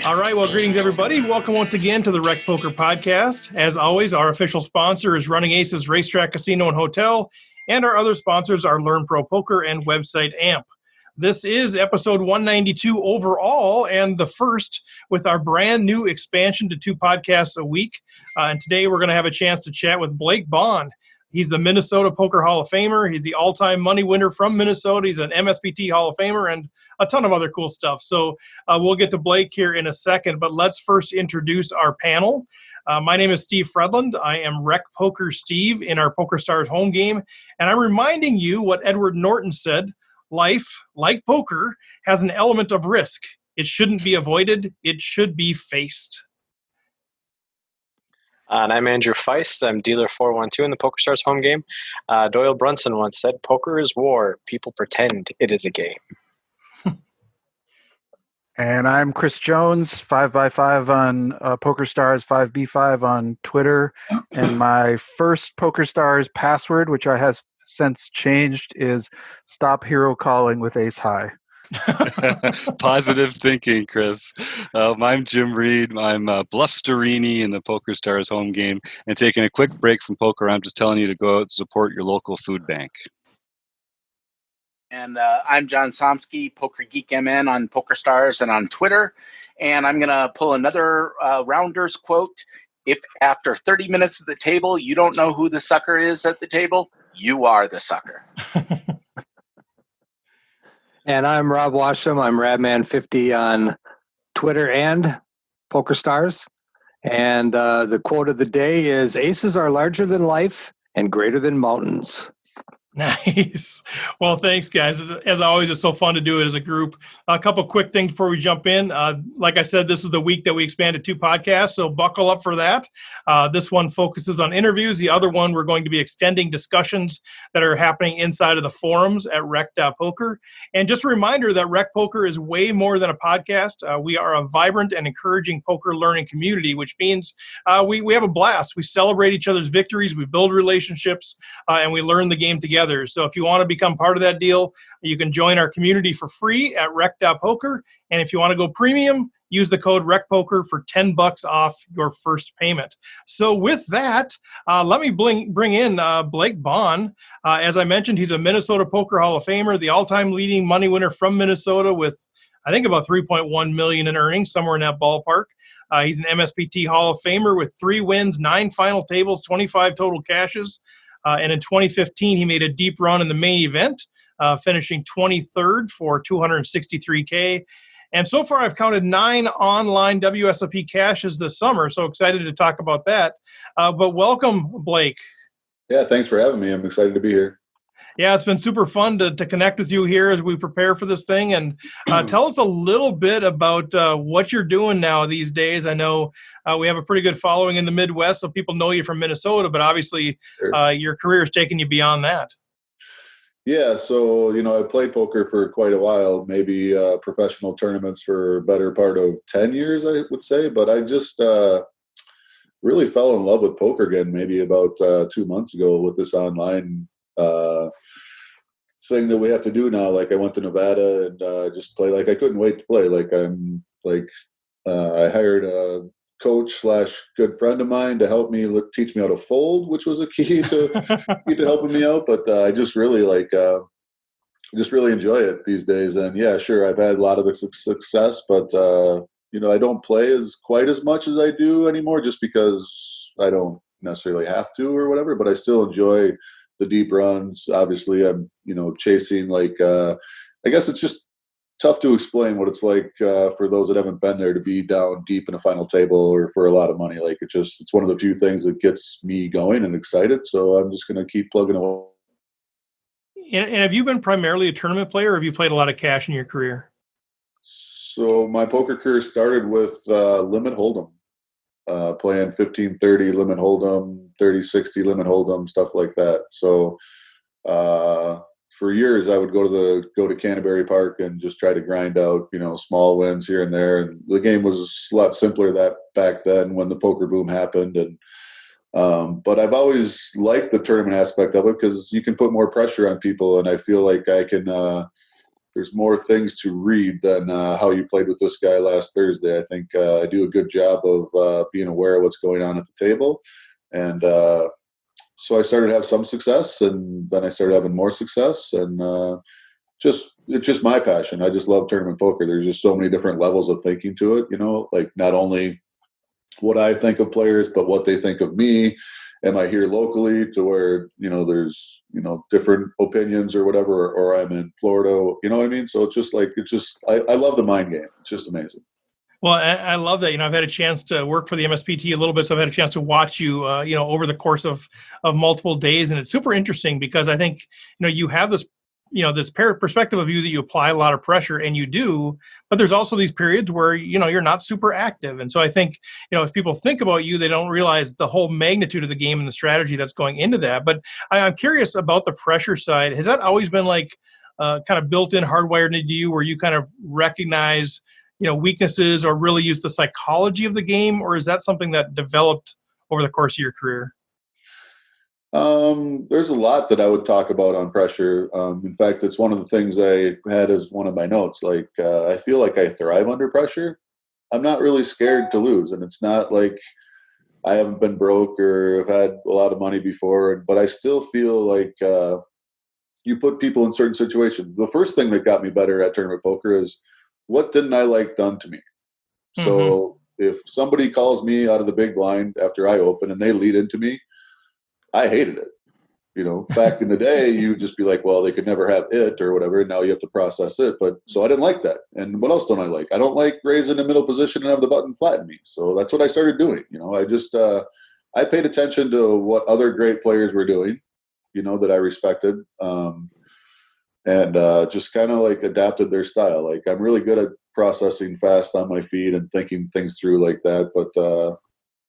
All right, well, greetings, everybody. Welcome once again to the Rec Poker Podcast. As always, our official sponsor is Running Aces Racetrack Casino and Hotel, and our other sponsors are Learn Pro Poker and website AMP. This is episode 192 overall, and the first with our brand new expansion to 2 podcasts a week. And today we're going to have a chance to chat with Blake Bohn. He's the Minnesota Poker Hall of Famer. He's the all-time money winner from Minnesota. He's an MSPT Hall of Famer and a ton of other cool stuff. So we'll get to Blake here in a second, but let's first introduce our panel. My name is Steve Fredland. I am Rec Poker Steve in our PokerStars home game, and I'm reminding you what Edward Norton said: life, like poker, has an element of risk. It shouldn't be avoided. It should be faced. And I'm Andrew Feist. I'm dealer 412 in the PokerStars home game. Doyle Brunson once said, "Poker is war. People pretend it is a game." And I'm Chris Jones, 5x5 on PokerStars, 5B5 on Twitter. And my first PokerStars password, which I have since changed, is "Stop Hero Calling with Ace High." Positive thinking, Chris. I'm Jim Reed. I'm Bluff Storini in the PokerStars home game. And taking a quick break from poker, I'm just telling you to go out and support your local food bank. And I'm John Somsky, Poker Geek MN on PokerStars and on Twitter. And I'm going to pull another Rounders quote. If after 30 minutes at the table, you don't know who the sucker is at the table, you are the sucker. And I'm Rob Washam. I'm Radman50 on Twitter and PokerStars. And the quote of the day is, "Aces are larger than life and greater than mountains." Nice. Well, thanks, guys. As always, it's so fun to do it as a group. A couple quick things before we jump in. Like I said, this is the week that we expanded 2 podcasts, so buckle up for that. This one focuses on interviews. The other one, we're going to be extending discussions that are happening inside of the forums at Rec.Poker. And just a reminder that Rec Poker is way more than a podcast. We are a vibrant and encouraging poker learning community, which means we have a blast. We celebrate each other's victories, we build relationships, and we learn the game together. So if you want to become part of that deal, you can join our community for free at Rec.Poker. And if you want to go premium, use the code RECPOKER for $10 off your first payment. So with that, let me bring in Blake Bohn. As I mentioned, he's a Minnesota Poker Hall of Famer, the all-time leading money winner from Minnesota with, I think, about $3.1 million in earnings, somewhere in that ballpark. He's an MSPT Hall of Famer with 3 wins, 9 final tables, 25 total cashes. And in 2015, he made a deep run in the main event, finishing 23rd for $263K. And so far, I've counted 9 online WSOP cashes this summer, so excited to talk about that. But welcome, Blake. Yeah, thanks for having me. I'm excited to be here. Yeah, it's been super fun to connect with you here as we prepare for this thing. And tell us a little bit about what you're doing now these days. I know we have a pretty good following in the Midwest, so people know you from Minnesota, but obviously Sure. Your career has taken you beyond that. Yeah, so, I played poker for quite a while, maybe professional tournaments for a better part of 10 years, I would say. But I just really fell in love with poker again maybe about 2 months ago with this online thing that we have to do now. Like, I went to Nevada and just play. Like, I couldn't wait to play. I hired a coach / good friend of mine to help me teach me how to fold, which was a key to helping me out. But I just really enjoy it these days. And yeah, sure, I've had a lot of success, but I don't play quite as much as I do anymore, just because I don't necessarily have to or whatever. But I still enjoy the deep runs. Obviously, I'm chasing I guess it's just tough to explain what it's like for those that haven't been there to be down deep in a final table or for a lot of money. Like, it's one of the few things that gets me going and excited. So I'm just going to keep plugging away. And have you been primarily a tournament player, or have you played a lot of cash in your career? So my poker career started with limit hold'em, playing 15-30 limit hold'em, 30-60 limit hold'em, stuff like that. So for years, I would go to Canterbury Park and just try to grind out, small wins here and there. And the game was a lot simpler back then when the poker boom happened. And But I've always liked the tournament aspect of it because you can put more pressure on people, and I feel like I can. There's more things to read than how you played with this guy last Thursday. I think I do a good job of being aware of what's going on at the table, and so I started to have some success, and then I started having more success, and it's just my passion. I just love tournament poker. There's just so many different levels of thinking to it, like not only what I think of players, but what they think of me. Am I here locally to where, there's, different opinions or whatever, or I'm in Florida, you know what I mean? So I love the mind game. It's just amazing. Well, I love that. I've had a chance to work for the MSPT a little bit, so I've had a chance to watch you, over the course of multiple days, and it's super interesting because I think, you have this, this perspective of you that you apply a lot of pressure, and you do, but there's also these periods where, you're not super active. And so I think, if people think about you, they don't realize the whole magnitude of the game and the strategy that's going into that. But I'm curious about the pressure side. Has that always been like kind of built in, hardwired into you, where you kind of recognize weaknesses or really use the psychology of the game, or is that something that developed over the course of your career? There's a lot that I would talk about on pressure. In fact, it's one of the things I had as one of my notes. Like, I feel like I thrive under pressure. I'm not really scared to lose, and it's not like I haven't been broke or have had a lot of money before, but I still feel like you put people in certain situations. The first thing that got me better at tournament poker is what didn't I like done to me? So if somebody calls me out of the big blind after I open and they lead into me, I hated it. Back in the day, you'd just be like, well, they could never have it or whatever. And now you have to process it. But so I didn't like that. And what else don't I like? I don't like raising the middle position and have the button flatten me. So that's what I started doing. I paid attention to what other great players were doing, that I respected. And just kind of like adapted their style. Like, I'm really good at processing fast on my feet and thinking things through like that. But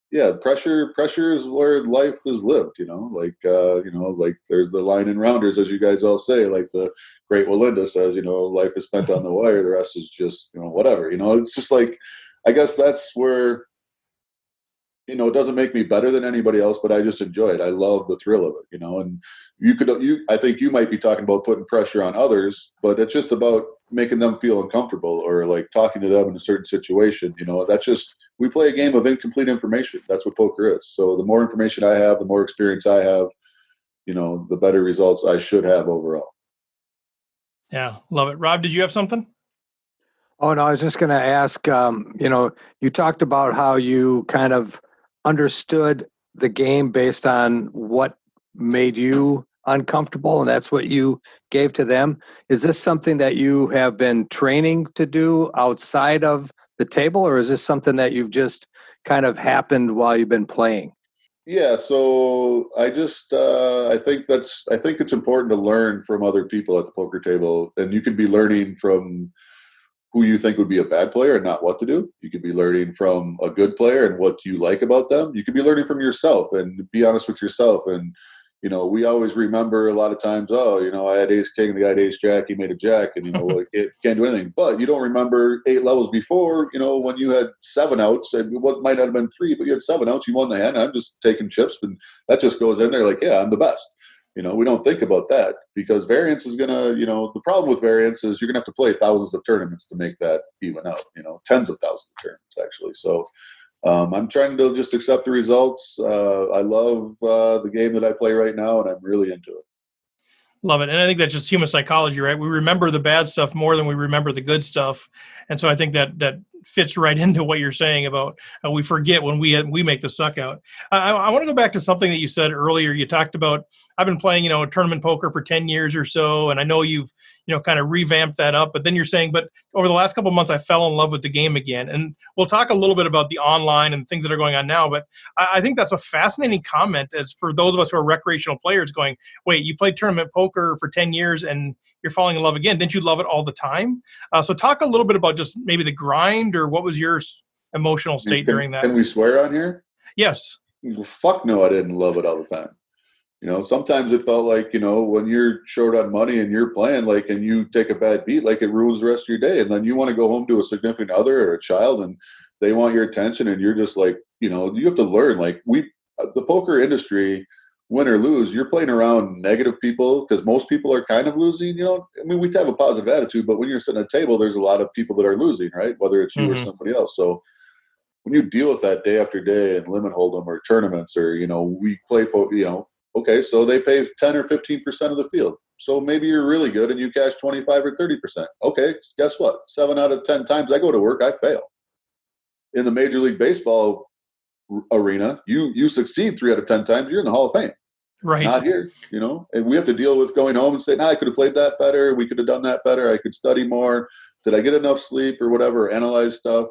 yeah, pressure is where life is lived, like there's the line in Rounders, as you guys all say, like the great Walinda says, life is spent on the wire. The rest is just, whatever, it's just like, I guess that's where, it doesn't make me better than anybody else, but I just enjoy it. I love the thrill of it, and I think you might be talking about putting pressure on others, but it's just about making them feel uncomfortable or like talking to them in a certain situation. That's just, we play a game of incomplete information. That's what poker is. So the more information I have, the more experience I have, the better results I should have overall. Yeah, love it. Rob, did you have something? Oh, no, I was just going to ask, you talked about how you kind of understood the game based on what made you uncomfortable, and that's what you gave to them. Is this something that you have been training to do outside of the table, or is this something that you've just kind of happened while you've been playing? Yeah, so I just I think it's important to learn from other people at the poker table, and you could be learning from who you think would be a bad player and not what to do. You could be learning from a good player and what you like about them. You could be learning from yourself and be honest with yourself. And we always remember a lot of times, I had ace king, the guy had ace jack, he made a jack, and it can't do anything. But you don't remember 8 levels before, when you had 7 outs, and it might not have been 3, but you had 7 outs, you won the hand. I'm just taking chips, and that just goes in there like, yeah, I'm the best. We don't think about that because variance is going to, the problem with variance is you're going to have to play thousands of tournaments to make that even out, tens of thousands of tournaments actually. So I'm trying to just accept the results. I love the game that I play right now, and I'm really into it. Love it. And I think that's just human psychology, right? We remember the bad stuff more than we remember the good stuff. And so I think that fits right into what you're saying about we forget when we make the suck out. I want to go back to something that you said earlier. You talked about, I've been playing, tournament poker for 10 years or so. And I know you've, kind of revamped that up, but then you're saying, but over the last couple of months, I fell in love with the game again. And we'll talk a little bit about the online and things that are going on now, but I think that's a fascinating comment as for those of us who are recreational players going, wait, you played tournament poker for 10 years and you're falling in love again. Didn't you love it all the time? So talk a little bit about just maybe the grind or what was your emotional state during that? Can we swear on here? Yes. Well, fuck no, I didn't love it all the time. Sometimes it felt like, when you're short on money and you're playing, like, and you take a bad beat, like it ruins the rest of your day. And then you want to go home to a significant other or a child and they want your attention. And you're just like, you have to learn, like the poker industry, win or lose, you're playing around negative people because most people are kind of losing. I mean, we have a positive attitude, but when you're sitting at a table, there's a lot of people that are losing, right? Whether it's you or somebody else. So when you deal with that day after day and limit hold 'em or tournaments or, we play, okay, so they pay 10 or 15% of the field. So maybe you're really good and you cash 25 or 30%. Okay, guess what? 7 out of 10 times I go to work, I fail. In the Major League Baseball arena, you succeed 3 out of 10 times, you're in the Hall of Fame. Right. Not here, and we have to deal with going home and saying, I could have played that better. We could have done that better. I could study more. Did I get enough sleep or whatever? Analyze stuff.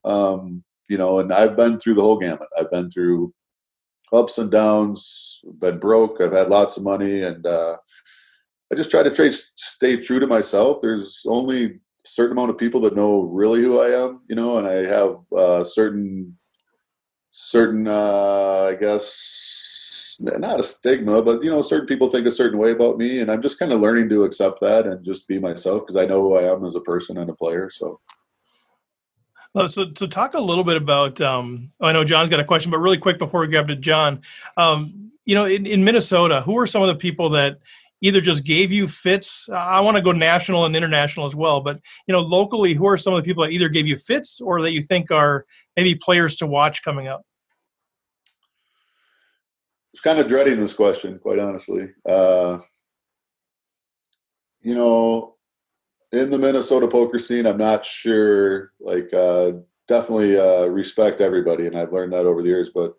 And I've been through the whole gamut. I've been through ups and downs, been broke. I've had lots of money. And I just try to stay true to myself. There's only a certain amount of people that know really who I am, and I have certain, I guess, not a stigma, but, certain people think a certain way about me. And I'm just kind of learning to accept that and just be myself because I know who I am as a person and a player. So. So talk a little bit about, I know John's got a question, but really quick before we grab to John, in Minnesota, who are some of the people that either just gave you fits? I want to go national and international as well, but, locally, who are some of the people that either gave you fits or that you think are maybe players to watch coming up? I was kind of dreading this question, quite honestly. In the Minnesota poker scene, I'm not sure, definitely respect everybody, and I've learned that over the years, but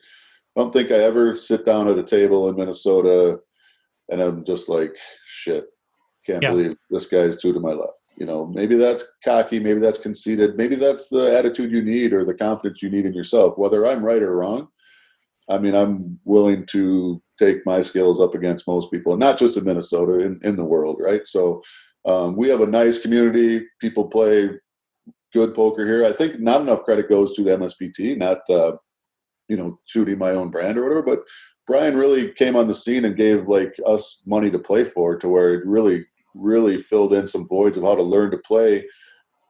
I don't think I ever sit down at a table in Minnesota and I'm just like, shit, can't believe this guy's 2 to my left. Maybe that's cocky, maybe that's conceited, maybe that's the attitude you need or the confidence you need in yourself. Whether I'm right or wrong, I mean, I'm willing to take my skills up against most people, and not just in Minnesota, in the world, right? So we have a nice community. People play good poker here. I think not enough credit goes to the MSPT, not, shooting my own brand or whatever, but Brian really came on the scene and gave us money to play for, to where it really, really filled in some voids of how to learn to play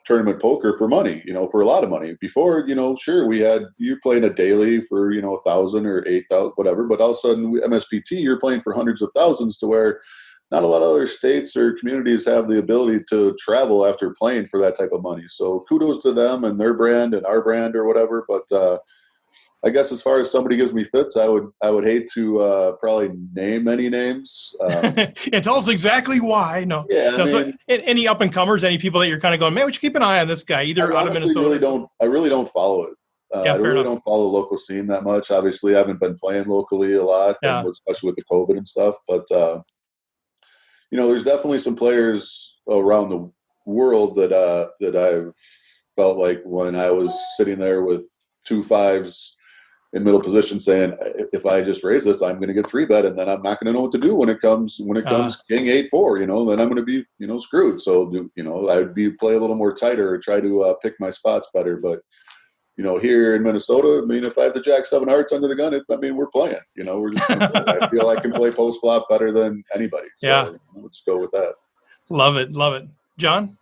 tournament poker for money, for a lot of money. Before, sure, you're playing a daily for, 1,000 or 8,000, whatever, but all of a sudden MSPT, you're playing for hundreds of thousands, to where not a lot of other states or communities have the ability to travel after playing for that type of money. So kudos to them and their brand and our brand or whatever. But I guess as far as somebody gives me fits, I would hate to probably name any names. And tell us exactly why. No. Yeah. So any up and comers, any people that you're kind of going, man, we should keep an eye on this guy, either out of Minnesota. I really don't follow it. I really enough. don't follow the local scene that much. Obviously, I haven't been playing locally a lot, especially with the COVID and stuff. But there's definitely some players around the world that I've felt like when I was sitting there with 2 5s in middle position saying, if I just raise this, I'm going to get 3-bet, and then I'm not going to know what to do when it comes king 8-4, then I'm going to be, screwed. So, I'd play a little more tighter or try to pick my spots better. But, here in Minnesota, I mean, if I have the Jack 7 hearts under the gun, we're playing, we're just going to play. I feel I can play post flop better than anybody. So let's go with that. Love it. John?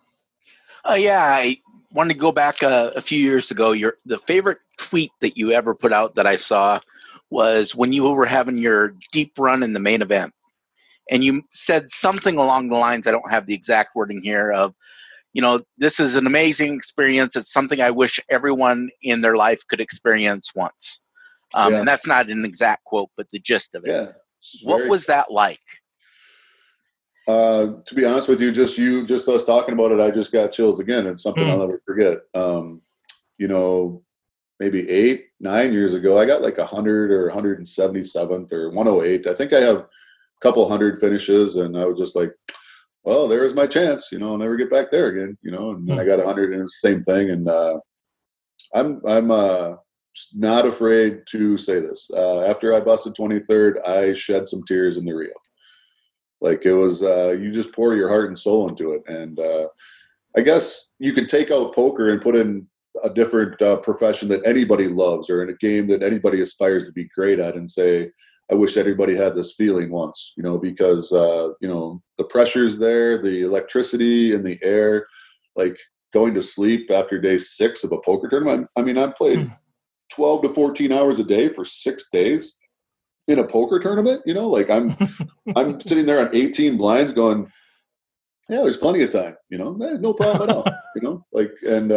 I wanted to go back a few years ago. The favorite tweet that you ever put out that I saw was when you were having your deep run in the main event. And you said something along the lines, I don't have the exact wording here, of, this is an amazing experience. It's something I wish everyone in their life could experience once. And that's not an exact quote, but the gist of it. Yeah, what was that like? To be honest with you, just us talking about it, I just got chills again. It's something I'll never forget. Maybe 8-9 years ago, I got 100 or 177th or 108. I think I have a couple hundred finishes, and I was just like, well, there's my chance. I'll never get back there again. And then I got 100, and it's the same thing. And I'm not afraid to say this. After I busted 23rd, I shed some tears in the Rio. It was, you just pour your heart and soul into it. And I guess you could take out poker and put in a different profession that anybody loves, or in a game that anybody aspires to be great at, and say, I wish everybody had this feeling once, because, the pressure's there, the electricity in the air, going to sleep after day 6 of a poker tournament. I mean, I played 12 to 14 hours a day for 6 days. in a poker tournament, like I'm sitting there on 18 blinds going, yeah, there's plenty of time, no problem at all, and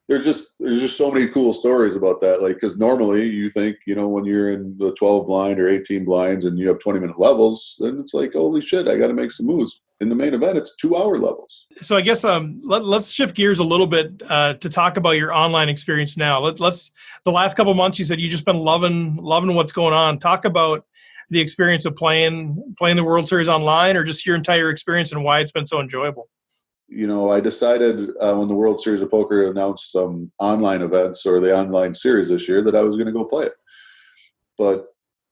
there's just so many cool stories about that. Like, because normally you think, when you're in the 12 blind or 18 blinds and you have 20-minute levels, then it's like, holy shit, I got to make some moves. In the main event, it's 2-hour levels. So I guess let's shift gears a little bit to talk about your online experience now. Let's the last couple of months, you said you just been loving what's going on. Talk about the experience of playing the World Series online, or just your entire experience and why it's been so enjoyable. I decided when the World Series of Poker announced some online events or the online series this year that I was going to go play it. But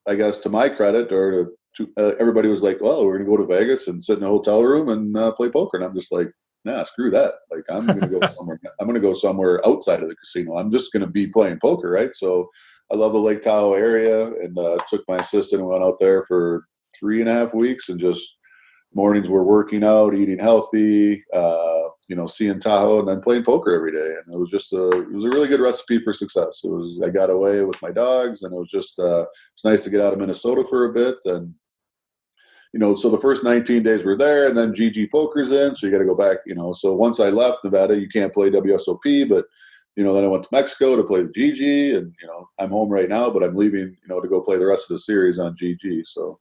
I guess to my credit, or everybody was like, well, we're going to go to Vegas and sit in a hotel room and play poker. And I'm just like, nah, screw that. Like, I'm going to go somewhere. I'm going to go somewhere outside of the casino. I'm just going to be playing poker, right? So I love the Lake Tahoe area, and took my assistant and went out there for 3.5 weeks, and just mornings were working out, eating healthy, seeing Tahoe, and then playing poker every day. And it was just it was a really good recipe for success. I got away with my dogs, and it was just it's nice to get out of Minnesota for a bit. And so the first 19 days were there, and then GG Poker's in, so you got to go back. So once I left Nevada, you can't play WSOP, but then I went to Mexico to play the GG, and I'm home right now, but I'm leaving to go play the rest of the series on GG. So.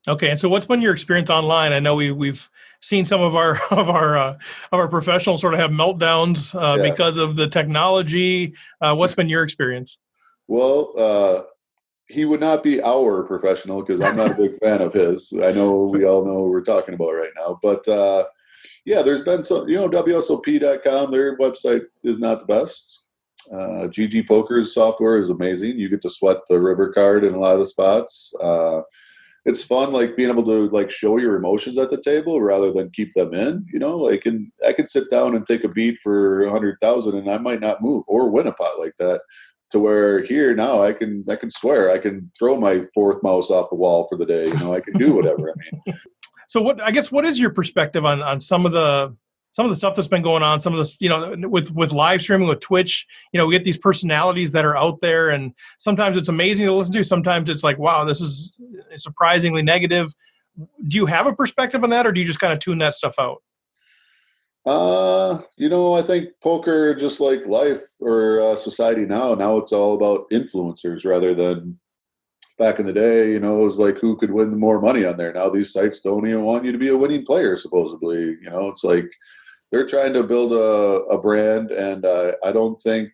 Okay, and so what's been your experience online? I know we've seen some of our professionals sort of have meltdowns because of the technology. What's been your experience? Well, he would not be our professional, because I'm not a big fan of his. I know we all know what we're talking about right now, but there's been some. WSOP.com, their website is not the best. GG Poker's software is amazing. You get to sweat the river card in a lot of spots. It's fun, like being able to like show your emotions at the table rather than keep them in, and I could sit down and take a beat for 100,000 and I might not move or win a pot like that, to where here now I can swear, I can throw my fourth mouse off the wall for the day. I can do whatever. I mean, so what is your perspective on some of the stuff that's been going on, some of this, with live streaming, with Twitch, we get these personalities that are out there, and sometimes it's amazing to listen to. Sometimes it's like, wow, this is surprisingly negative. Do you have a perspective on that, or do you just kind of tune that stuff out? I think poker, just like life or society now it's all about influencers rather than back in the day. It was like, who could win more money on there. Now these sites don't even want you to be a winning player, supposedly. It's like, they're trying to build a brand, and I don't think,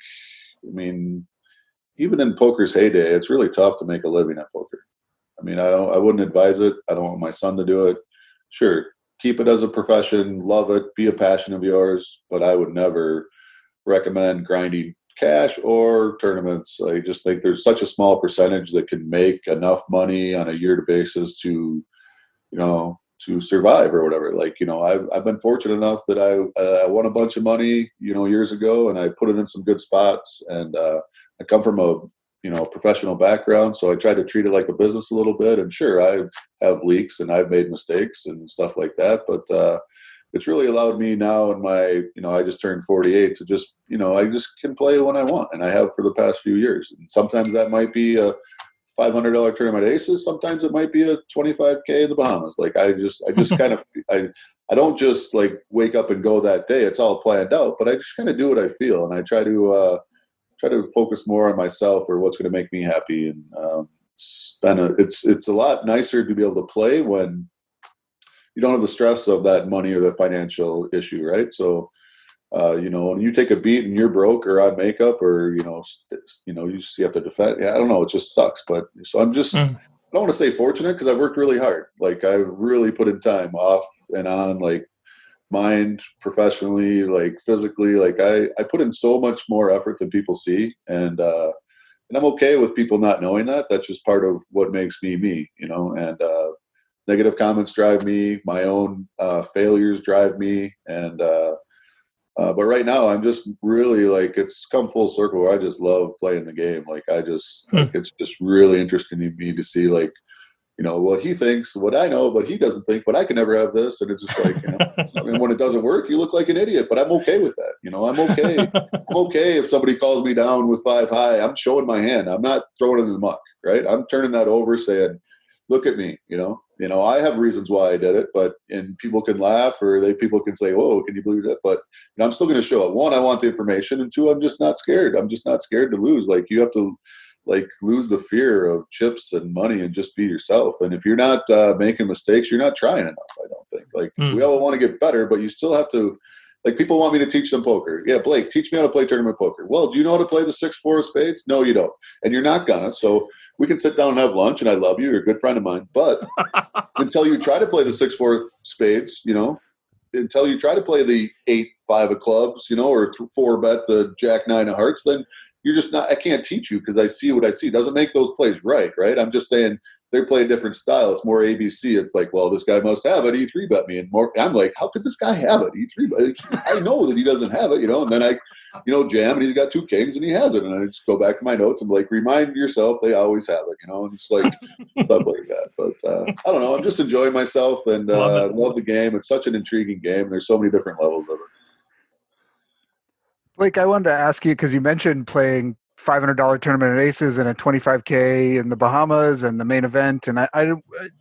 even in poker's heyday, it's really tough to make a living at poker. I wouldn't advise it. I don't want my son to do it. Sure, keep it as a profession, love it, be a passion of yours, but I would never recommend grinding cash or tournaments. I just think there's such a small percentage that can make enough money on a year-to basis to survive or whatever. Like, I've been fortunate enough that I won a bunch of money, years ago, and I put it in some good spots. And I come from a, professional background, so I try to treat it like a business a little bit. And sure, I have leaks and I've made mistakes and stuff like that, but it's really allowed me now in my, I just turned 48 to just, I just can play when I want, and I have for the past few years. And sometimes that might be a $500 tournament aces. Sometimes it might be a $25K in the Bahamas. Like, I just kind of, I don't just like wake up and go that day. It's all planned out, but I just kind of do what I feel. And I try to focus more on myself or what's going to make me happy. And it's a lot nicer to be able to play when you don't have the stress of that money or the financial issue. Right. So, when you take a beat and you're broke or on makeup, or you have to defend. Yeah, I don't know. It just sucks. But so I'm just. I don't want to say fortunate, because I've worked really hard. Like, I've really put in time off and on, like mind, professionally, like physically. Like I put in so much more effort than people see, and I'm okay with people not knowing that. That's just part of what makes me me. And negative comments drive me. My own failures drive me, and. But right now, I'm just really like, it's come full circle where I just love playing the game. Like, I just, like, it's just really interesting to me to see, like, what he thinks, what I know, but he doesn't think, but I can never have this. And it's just like, and when it doesn't work, you look like an idiot, but I'm okay with that. I'm okay. I'm okay if somebody calls me down with 5 high, I'm showing my hand. I'm not throwing it in the muck, right? I'm turning that over saying, look at me, I have reasons why I did it, and people can laugh or people can say, whoa, can you believe that? But I'm still going to show it. 1, I want the information, and 2, I'm just not scared. I'm just not scared to lose. Like, you have to lose the fear of chips and money and just be yourself. And if you're not making mistakes, you're not trying enough, I don't think. We all want to get better, but you still have to, people want me to teach them poker. Yeah, Blake, teach me how to play tournament poker. Well, do you know how to play the 6-4 of spades? No, you don't. And you're not gonna. So we can sit down and have lunch, and I love you. You're a good friend of mine. But until you try to play the 6-4 spades, until you try to play the 8-5 of clubs, or 4-bet the Jack-9 of hearts, then you're just not – I can't teach you because I see what I see. It doesn't make those plays right? I'm just saying they play a different style. It's more ABC. It's like, well, this guy must have it. He 3-bet me. And I'm like, how could this guy have it? He 3-bet. I know that he doesn't have it, and then I, jam, and he's got 2 kings, and he has it. And I just go back to my notes and remind yourself they always have it, and it's like stuff like that. But I don't know. I'm just enjoying myself and love the game. It's such an intriguing game. There's so many different levels of it. Blake, I wanted to ask you, because you mentioned playing $500 tournament at Aces and a $25K in the Bahamas and the main event. And I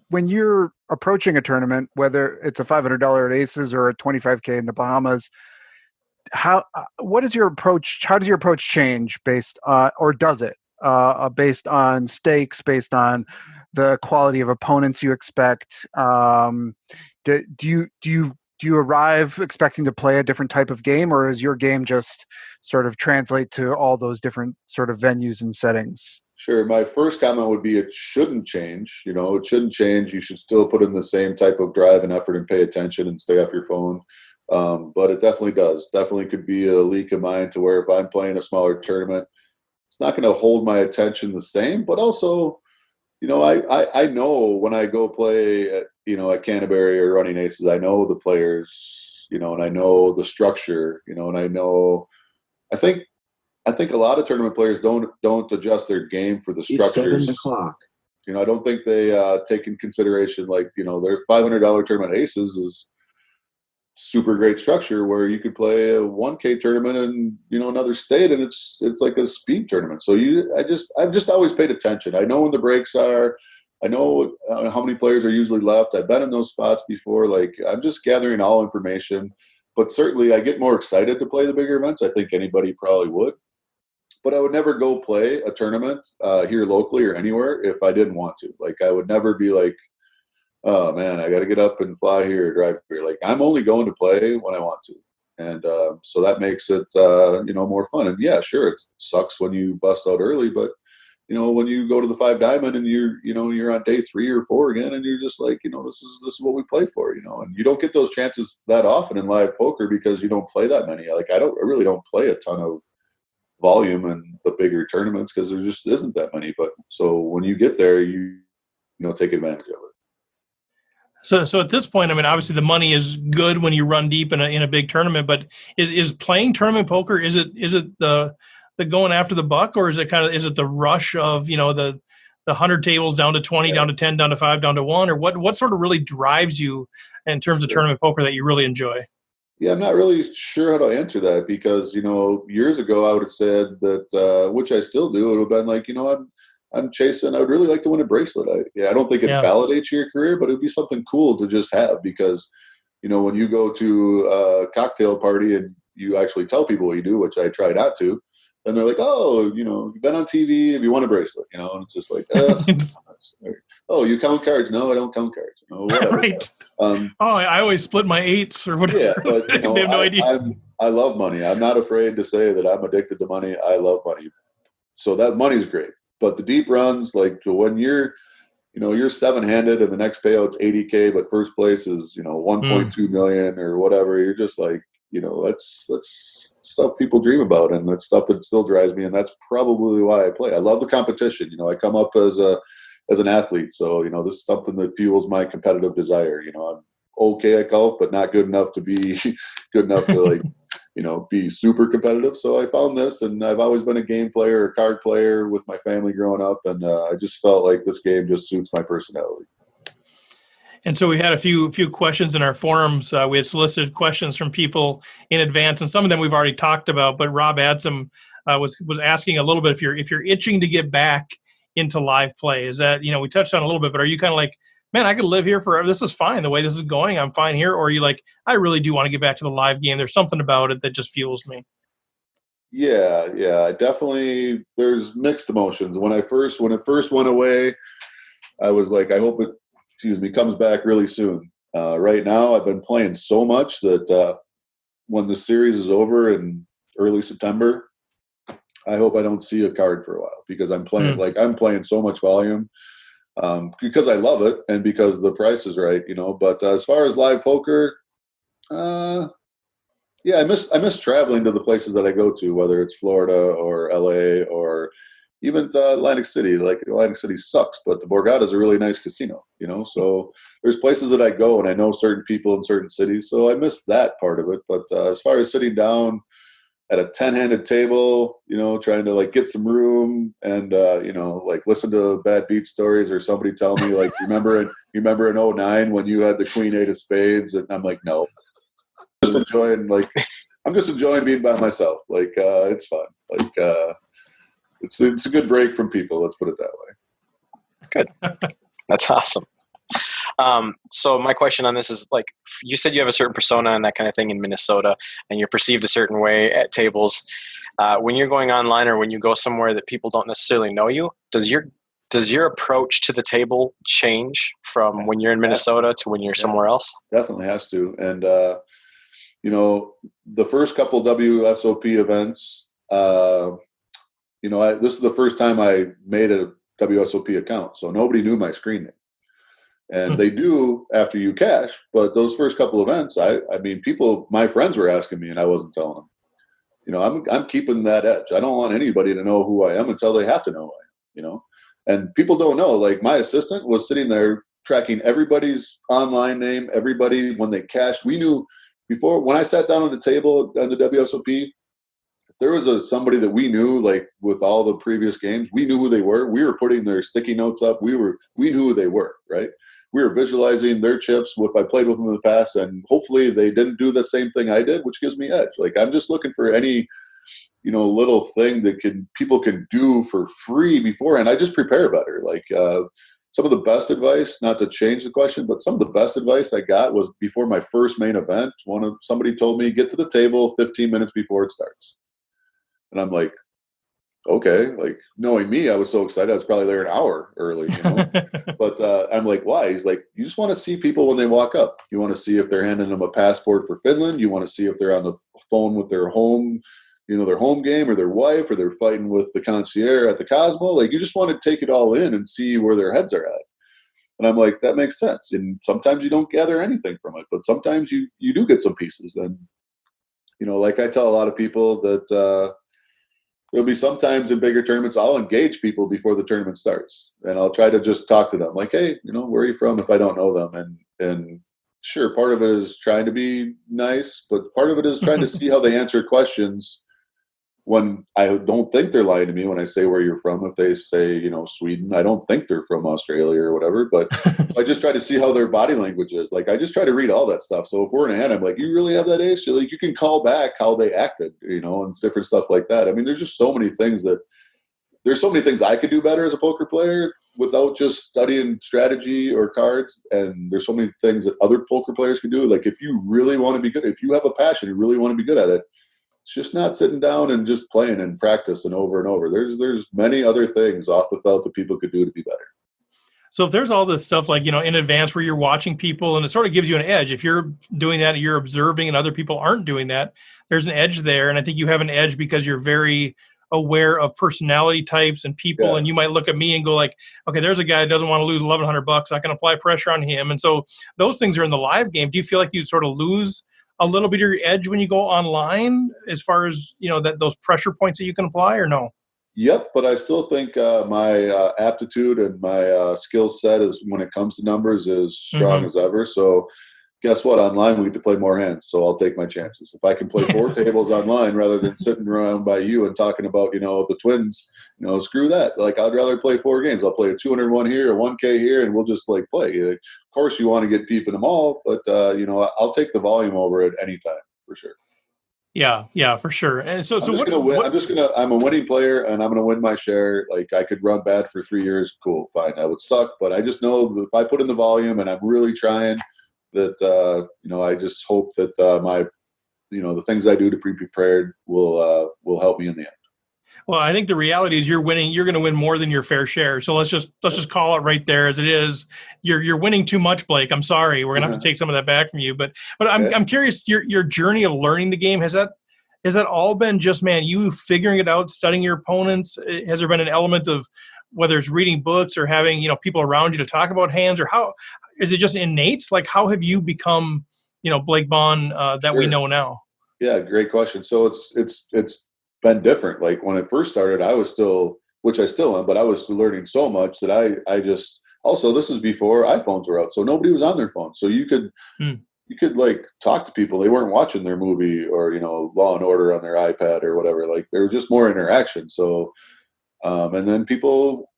when you're approaching a tournament, whether it's a $500 at Aces or a $25K in the Bahamas, what is your approach? How does your approach change based on, or does it, based on stakes, based on the quality of opponents you expect? Do you arrive expecting to play a different type of game, or is your game just sort of translate to all those different sort of venues and settings? Sure. My first comment would be it shouldn't change. It shouldn't change. You should still put in the same type of drive and effort and pay attention and stay off your phone. But it definitely does. Definitely could be a leak of mine to where if I'm playing a smaller tournament, it's not going to hold my attention the same. But also, I know when I go play at Canterbury or Running Aces, I know the players, and I know the structure, and I know, I think a lot of tournament players don't adjust their game for the structures. It's 7 o'clock. I don't think they take in consideration, their $500 tournament Aces is super great structure where you could play a 1K tournament in another state, and it's like a speed tournament. So I've just always paid attention. I know when the breaks are. I know how many players are usually left. I've been in those spots before. I'm just gathering all information, but certainly I get more excited to play the bigger events. I think anybody probably would, but I would never go play a tournament here locally or anywhere if I didn't want to. I would never be like, oh man, I got to get up and fly here or drive here. I'm only going to play when I want to. And so that makes it, more fun. And yeah, sure, it sucks when you bust out early, but when you go to the 5 Diamond and you're on day 3 or 4 again, and you're just like, this is what we play for, and you don't get those chances that often in live poker because you don't play that many. I really don't play a ton of volume in the bigger tournaments because there just isn't that many. But so when you get there, you take advantage of it. So at this point, obviously the money is good when you run deep in a big tournament, but is playing tournament poker, is it the going after the buck, or is it the rush of, the 100 tables down to 20, down to 10, down to 5, down to 1, or what sort of really drives you in terms of tournament poker that you really enjoy? Yeah, I'm not really sure how to answer that because, years ago I would have said that, which I still do, it would have been like, I'm chasing, I would really like to win a bracelet. I don't think it validates your career, but it would be something cool to just have because, when you go to a cocktail party and you actually tell people what you do, which I try not to, and they're like, oh, you've been on TV, have you won a bracelet? And it's just like, oh, you count cards? No, I don't count cards. Whatever. Right. I always split my 8s or whatever. Yeah, but they have no idea. I love money. I'm not afraid to say that I'm addicted to money. I love money. So that money's great. But the deep runs, when you're 7-handed and the next payout's $80K, but first place is, 1.2 million or whatever, you're just like, that's stuff people dream about, and that's stuff that still drives me, and that's probably why I play. I love the competition. I come up as an athlete, so this is something that fuels my competitive desire. I'm okay at golf, but not good enough to be good enough to be super competitive. So I found this, and I've always been a game player, a card player with my family growing up, and I just felt like this game just suits my personality. And so we had a few questions in our forums. We had solicited questions from people in advance, and some of them we've already talked about. But Rob Adsom was asking a little bit if you're itching to get back into live play. Is that, we touched on a little bit, but are you kind of like, man, I could live here forever. This is fine. The way this is going, I'm fine here. Or are you like, I really do want to get back to the live game. There's something about it that just fuels me. Yeah, definitely. There's mixed emotions. When it first went away, I was like, I hope it comes back really soon. Right now, I've been playing so much that when the series is over in early September, I hope I don't see a card for a while, because I'm playing I'm playing so much volume. Because I love it and because the price is right, But as far as live poker, I miss traveling to the places that I go to, whether it's Florida or LA or even Atlantic City. Like, Atlantic City sucks, but the Borgata is a really nice casino, So there's places that I go and I know certain people in certain cities, so I miss that part of it. But as far as sitting down at a 10-handed table, trying to like get some room and, like listen to bad beat stories, or somebody tell me like, remember in 2009 when you had the Queen 8 of spades? And I'm like, no, I'm just enjoying being by myself. Like, it's fun. Like, it's a good break from people. Let's put it that way. Good. That's awesome. So my question on this is, like, you said you have a certain persona and that kind of thing in Minnesota, and you're perceived a certain way at tables. When you're going online or when you go somewhere that people don't necessarily know you, does your approach to the table change from when you're in Minnesota to when you're somewhere else? Definitely has to. And, the first couple WSOP events, this is the first time I made a WSOP account, so nobody knew my screen name. And they do after you cash, but those first couple events, I mean, my friends were asking me and I wasn't telling them. I'm keeping that edge. I don't want anybody to know who I am until they have to know who I am, And people don't know, like, my assistant was sitting there tracking everybody's online name, everybody when they cashed. We knew before, when I sat down on the table on the WSOP, if there was somebody that we knew, like with all the previous games, we knew who they were. We were putting their sticky notes up. We knew who they were, right? We were visualizing their chips if I played with them in the past, and hopefully they didn't do the same thing I did, which gives me edge. Like, I'm just looking for any, little thing that people can do for free beforehand. I just prepare better. Like, some of the best advice, not to change the question, but some of the best advice I got was before my first main event. Somebody told me, get to the table 15 minutes before it starts. And I'm like, okay, like, knowing me, I was so excited. I was probably there an hour early, But I'm like, why? He's like, you just want to see people when they walk up. You want to see if they're handing them a passport for Finland. You want to see if they're on the phone with their home, their home game, or their wife, or they're fighting with the concierge at the Cosmo. Like, you just want to take it all in and see where their heads are at. And I'm like, that makes sense. And sometimes you don't gather anything from it, but sometimes you do get some pieces. And, like I tell a lot of people that, there'll be sometimes in bigger tournaments, I'll engage people before the tournament starts, and I'll try to just talk to them like, hey, where are you from, if I don't know them. And sure, part of it is trying to be nice, but part of it is trying to see how they answer questions when I don't think they're lying to me when I say where you're from. If they say, Sweden, I don't think they're from Australia or whatever, but I just try to see how their body language is. Like, I just try to read all that stuff. So if we're in a hand, I'm like, you really have that ace? Like, you can call back how they acted, and different stuff like that. I mean, there's just so many things I could do better as a poker player without just studying strategy or cards. And there's so many things that other poker players can do. Like, if you really want to be good, if you have a passion, you really want to be good at it, it's just not sitting down and just playing and practice and over. There's many other things off the felt that people could do to be better. So if there's all this stuff like, in advance where you're watching people and it sort of gives you an edge, if you're doing that, you're observing and other people aren't doing that, there's an edge there. And I think you have an edge because you're very aware of personality types and people. Yeah. And you might look at me and go like, okay, there's a guy that doesn't want to lose $1,100. I can apply pressure on him. And so those things are in the live game. Do you feel like you sort of lose a little bit of your edge when you go online as far as, those pressure points that you can apply, or no? Yep, but I still think my aptitude and my skill set is, when it comes to numbers, is strong as ever. So guess what? Online, we get to play more hands, so I'll take my chances. If I can play 4 tables online rather than sitting around by you and talking about, the Twins, screw that. Like, I'd rather play 4 games. I'll play a 201 here, a 1K here, and we'll just, like, play. Of course, you want to get deep in them all, but, I'll take the volume over it anytime, for sure. Yeah, for sure. And so, I'm just gonna win. I'm a winning player, and I'm gonna win my share. Like, I could run bad for 3 years. Cool, fine. I would suck, but I just know that if I put in the volume and I'm really trying, that I just hope that my the things I do to be prepared will help me in the end. Well, I think the reality is you're winning. You're going to win more than your fair share. So let's just call it right there as it is. You're winning too much, Blake. I'm sorry. We're going to have to take some of that back from you. But I'm curious. Your journey of learning the game, has that all been just, man, you figuring it out, studying your opponents? Has there been an element of whether it's reading books or having people around you to talk about hands, or how is it just innate? Like, how have you become Blake Bohn that we know now? Yeah, great question. So it's been different. Like, when I first started, I was still, which I still am, but I was learning so much that I just, also, this is before iPhones were out, so nobody was on their phone. So you could like talk to people. They weren't watching their movie or, Law and Order on their iPad or whatever. Like, there was just more interaction. So, and then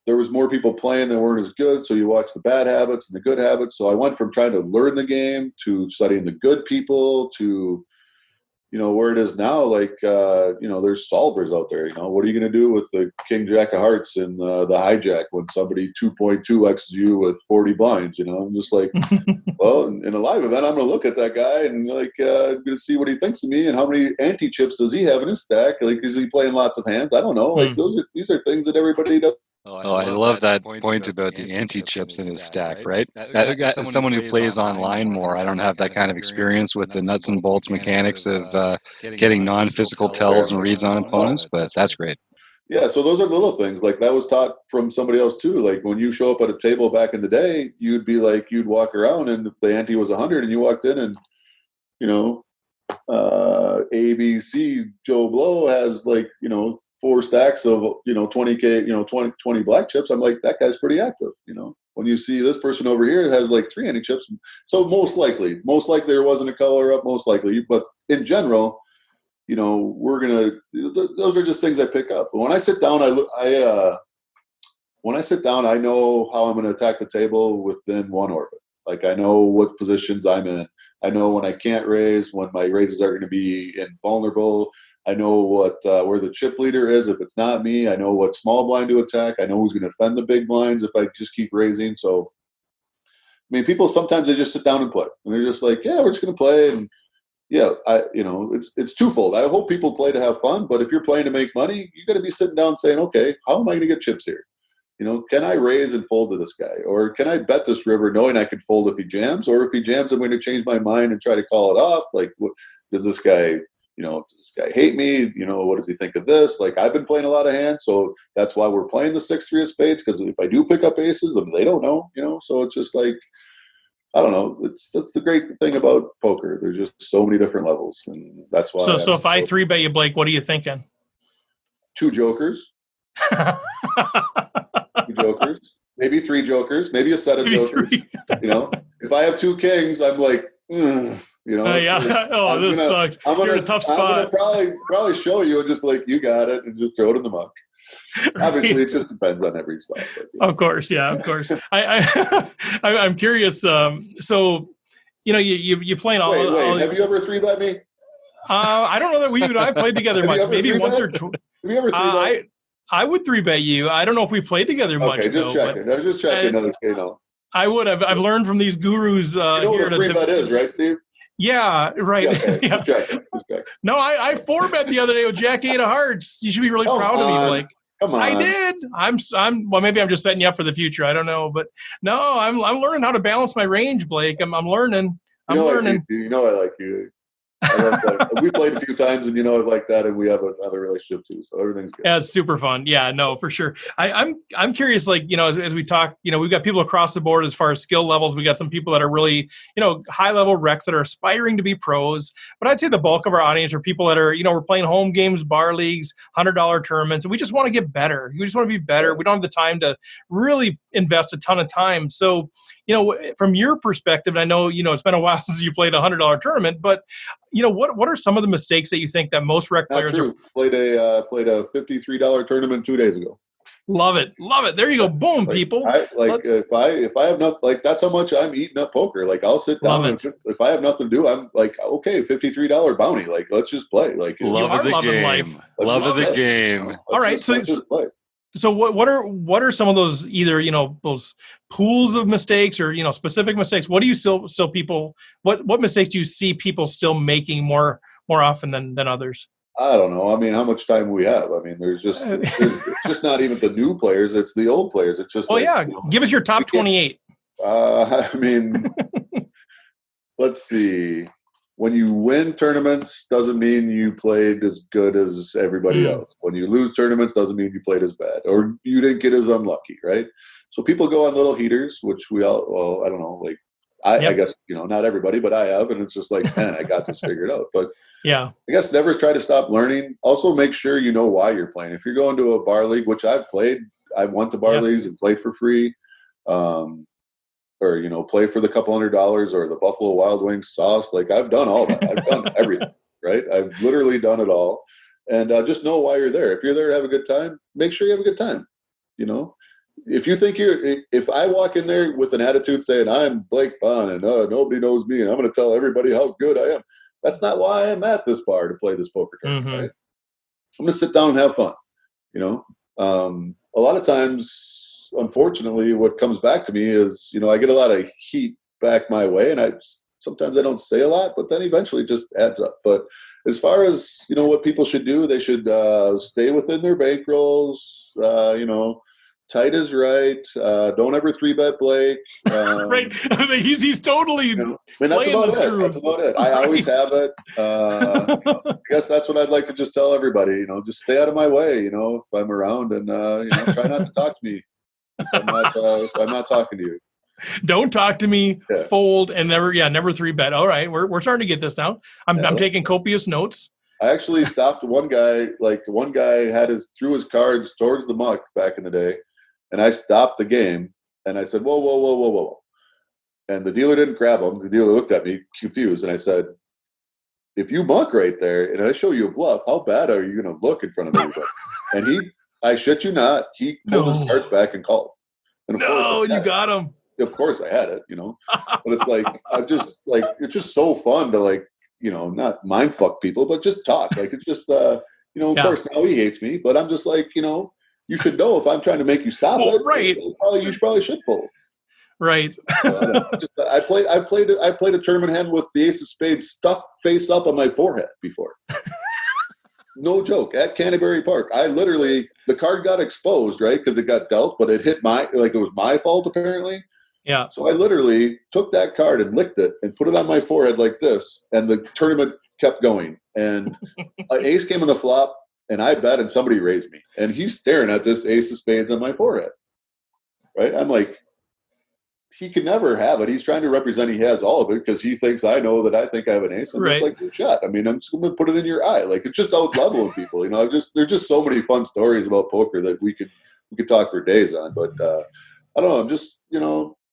there was more people playing that weren't as good. So you watch the bad habits and the good habits. So I went from trying to learn the game to studying the good people to, where it is now, like, there's solvers out there. What are you going to do with the King Jack of Hearts and the hijack when somebody 2.2x you with 40 blinds? I'm just like, well, in a live event, I'm going to look at that guy and, like, I'm going to see what he thinks of me and how many anti-chips does he have in his stack. Like, is he playing lots of hands? I don't know. Like, these are things that everybody does. Oh, I love that point about the anti-chips in his stack, right? As someone who plays online more, I don't have that kind of experience with the nuts and bolts mechanics of getting non-physical tells and reads on opponents, but that's great. Yeah, so those are little things. Like, that was taught from somebody else too. Like, when you show up at a table back in the day, you'd be like, you'd walk around, and if the ante was 100 and you walked in and, ABC Joe Blow has, like, 4 stacks of 20K 20 black chips, I'm like, that guy's pretty active. When you see this person over here has like 3 anti chips, so most likely there wasn't a color up, most likely, but in general, those are just things I pick up. But when I sit down, I know how I'm going to attack the table within one orbit. Like, I know what positions I'm in. I know when I can't raise, when my raises are going to be invulnerable. I know what where the chip leader is if it's not me. I know what small blind to attack. I know who's going to defend the big blinds if I just keep raising. So, I mean, people sometimes they just sit down and play, and they're just like, yeah, we're just going to play. And yeah, it's twofold. I hope people play to have fun, but if you're playing to make money, you got to be sitting down saying, okay, how am I going to get chips here? Can I raise and fold to this guy, or can I bet this river knowing I can fold if he jams, or if he jams, I'm going to change my mind and try to call it off. Like, does this guy? Does this guy hate me? What does he think of this? Like, I've been playing a lot of hands, so that's why we're playing the 6-3 of spades, because if I do pick up aces, they don't know, so it's just like, I don't know. That's the great thing about poker. There's just so many different levels, and that's why. So if I 3-bet you, Blake, what are you thinking? 2 jokers. 2 jokers. Maybe 3 jokers. Maybe a set of jokers. If I have 2 kings, I'm like, this sucks. You're in a tough spot. I'm gonna probably show you and just be like, you got it, and just throw it in the muck. Right. Obviously, it just depends on every spot. Of course, yeah, of course. I'm curious. So, you playing all. Wait. Have you ever 3-bet me? I don't know that we and I played together much. Maybe once or twice. Have you ever 3-bet? I would 3-bet you. I don't know if we played together much. Okay, just checking. I was just checking. I would have. I've learned from these gurus. You know what a 3-bet is, right, Steve? Yeah, right. Yeah, okay. Yeah. Just checking. No, I 4-bet the other day with Jack 8 of Hearts. You should be really proud of me, Blake. Come on. I did. Well, maybe I'm just setting you up for the future. I don't know, but no, I'm learning how to balance my range, Blake. I'm learning. I'm learning. I like you. We played a few times, and I like that, and we have another relationship too, so everything's good. Yeah, it's super fun. Yeah, no, for sure. I'm curious, like, as we talk, we've got people across the board as far as skill levels. We got some people that are really, high level recs that are aspiring to be pros. But I'd say the bulk of our audience are people that are, we're playing home games, bar leagues, $100 tournaments, and we just want to get better. We just want to be better. We don't have the time to really invest a ton of time. So, from your perspective, and I know, it's been a while since you played a $100 tournament, but, what are some of the mistakes that you think that most rec Not players true. Played a $53 tournament 2 days ago. Love it. There you go. Boom, people. If I have nothing, that's how much I'm eating up poker. I'll sit down and if I have nothing to do, I'm okay, $53 bounty. Let's just play. Love of the game. Love of the game. All right. So what are some of those, either, those pools of mistakes or, specific mistakes? What do you still people, what mistakes do you see people still making more often than others? I don't know. I mean, how much time we have? I mean, it's just not even the new players. It's the old players. It's just. Give us your top 28. I mean, let's see. When you win tournaments, doesn't mean you played as good as everybody else. When you lose tournaments, doesn't mean you played as bad or you didn't get as unlucky, right? So people go on little heaters, which we all. Well, I don't know. I guess not everybody, but I have, and it's just man, I got this figured out. But yeah, I guess never try to stop learning. Also, make sure you know why you're playing. If you're going to a bar league, which I've played, I've went to bar leagues and played for free, or play for the couple $100 or the Buffalo Wild Wings sauce. I've done all that. I've done everything, right? I've literally done it all, and just know why you're there. If you're there to have a good time, make sure you have a good time. If you think if I walk in there with an attitude saying I'm Blake Bohn and nobody knows me and I'm going to tell everybody how good I am. That's not why I'm at this bar to play this poker tournament. Right? I'm going to sit down and have fun. A lot of times, unfortunately, what comes back to me is, I get a lot of heat back my way, and sometimes I don't say a lot, but then eventually it just adds up. But as far as, what people should do, they should stay within their bankrolls, tight is right. Don't ever 3-bet Blake. Right. He's totally. And that's about it. That's about it. I always have it. I guess that's what I'd like to just tell everybody. Just stay out of my way. If I'm around, and try not to talk to me. If I'm not talking to you. Don't talk to me. Yeah. Fold and never 3-bet. All right, we're starting to get this now. I'm taking copious notes. I actually stopped one guy. One guy threw his cards towards the muck back in the day. And I stopped the game, and I said, whoa. And the dealer didn't grab him. The dealer looked at me confused, and I said, if you muck right there and I show you a bluff, how bad are you going to look in front of everybody? And I shit you not, he pulled his cards back and called. And you got him. Of course I had it, But it's it's just so fun to not mind fuck people, but just talk. It's just, of course now he hates me, but I'm just you should know if I'm trying to make you stop it. Right. You probably should fold. Right. I played a tournament hand with the ace of spades stuck face up on my forehead before. No joke. At Canterbury Park, the card got exposed, right? Because it got dealt, but it hit it was my fault apparently. Yeah. So I literally took that card and licked it and put it on my forehead like this, and the tournament kept going. And an ace came on the flop. And I bet, and somebody raised me. And he's staring at this ace of spades on my forehead. Right? I'm he can never have it. He's trying to represent he has all of it because he thinks I know that I think I have an ace. I'm just good shot. I mean, I'm just going to put it in your eye. It's just out leveling people. There's just so many fun stories about poker that we could talk for days on. But I don't know. I'm just,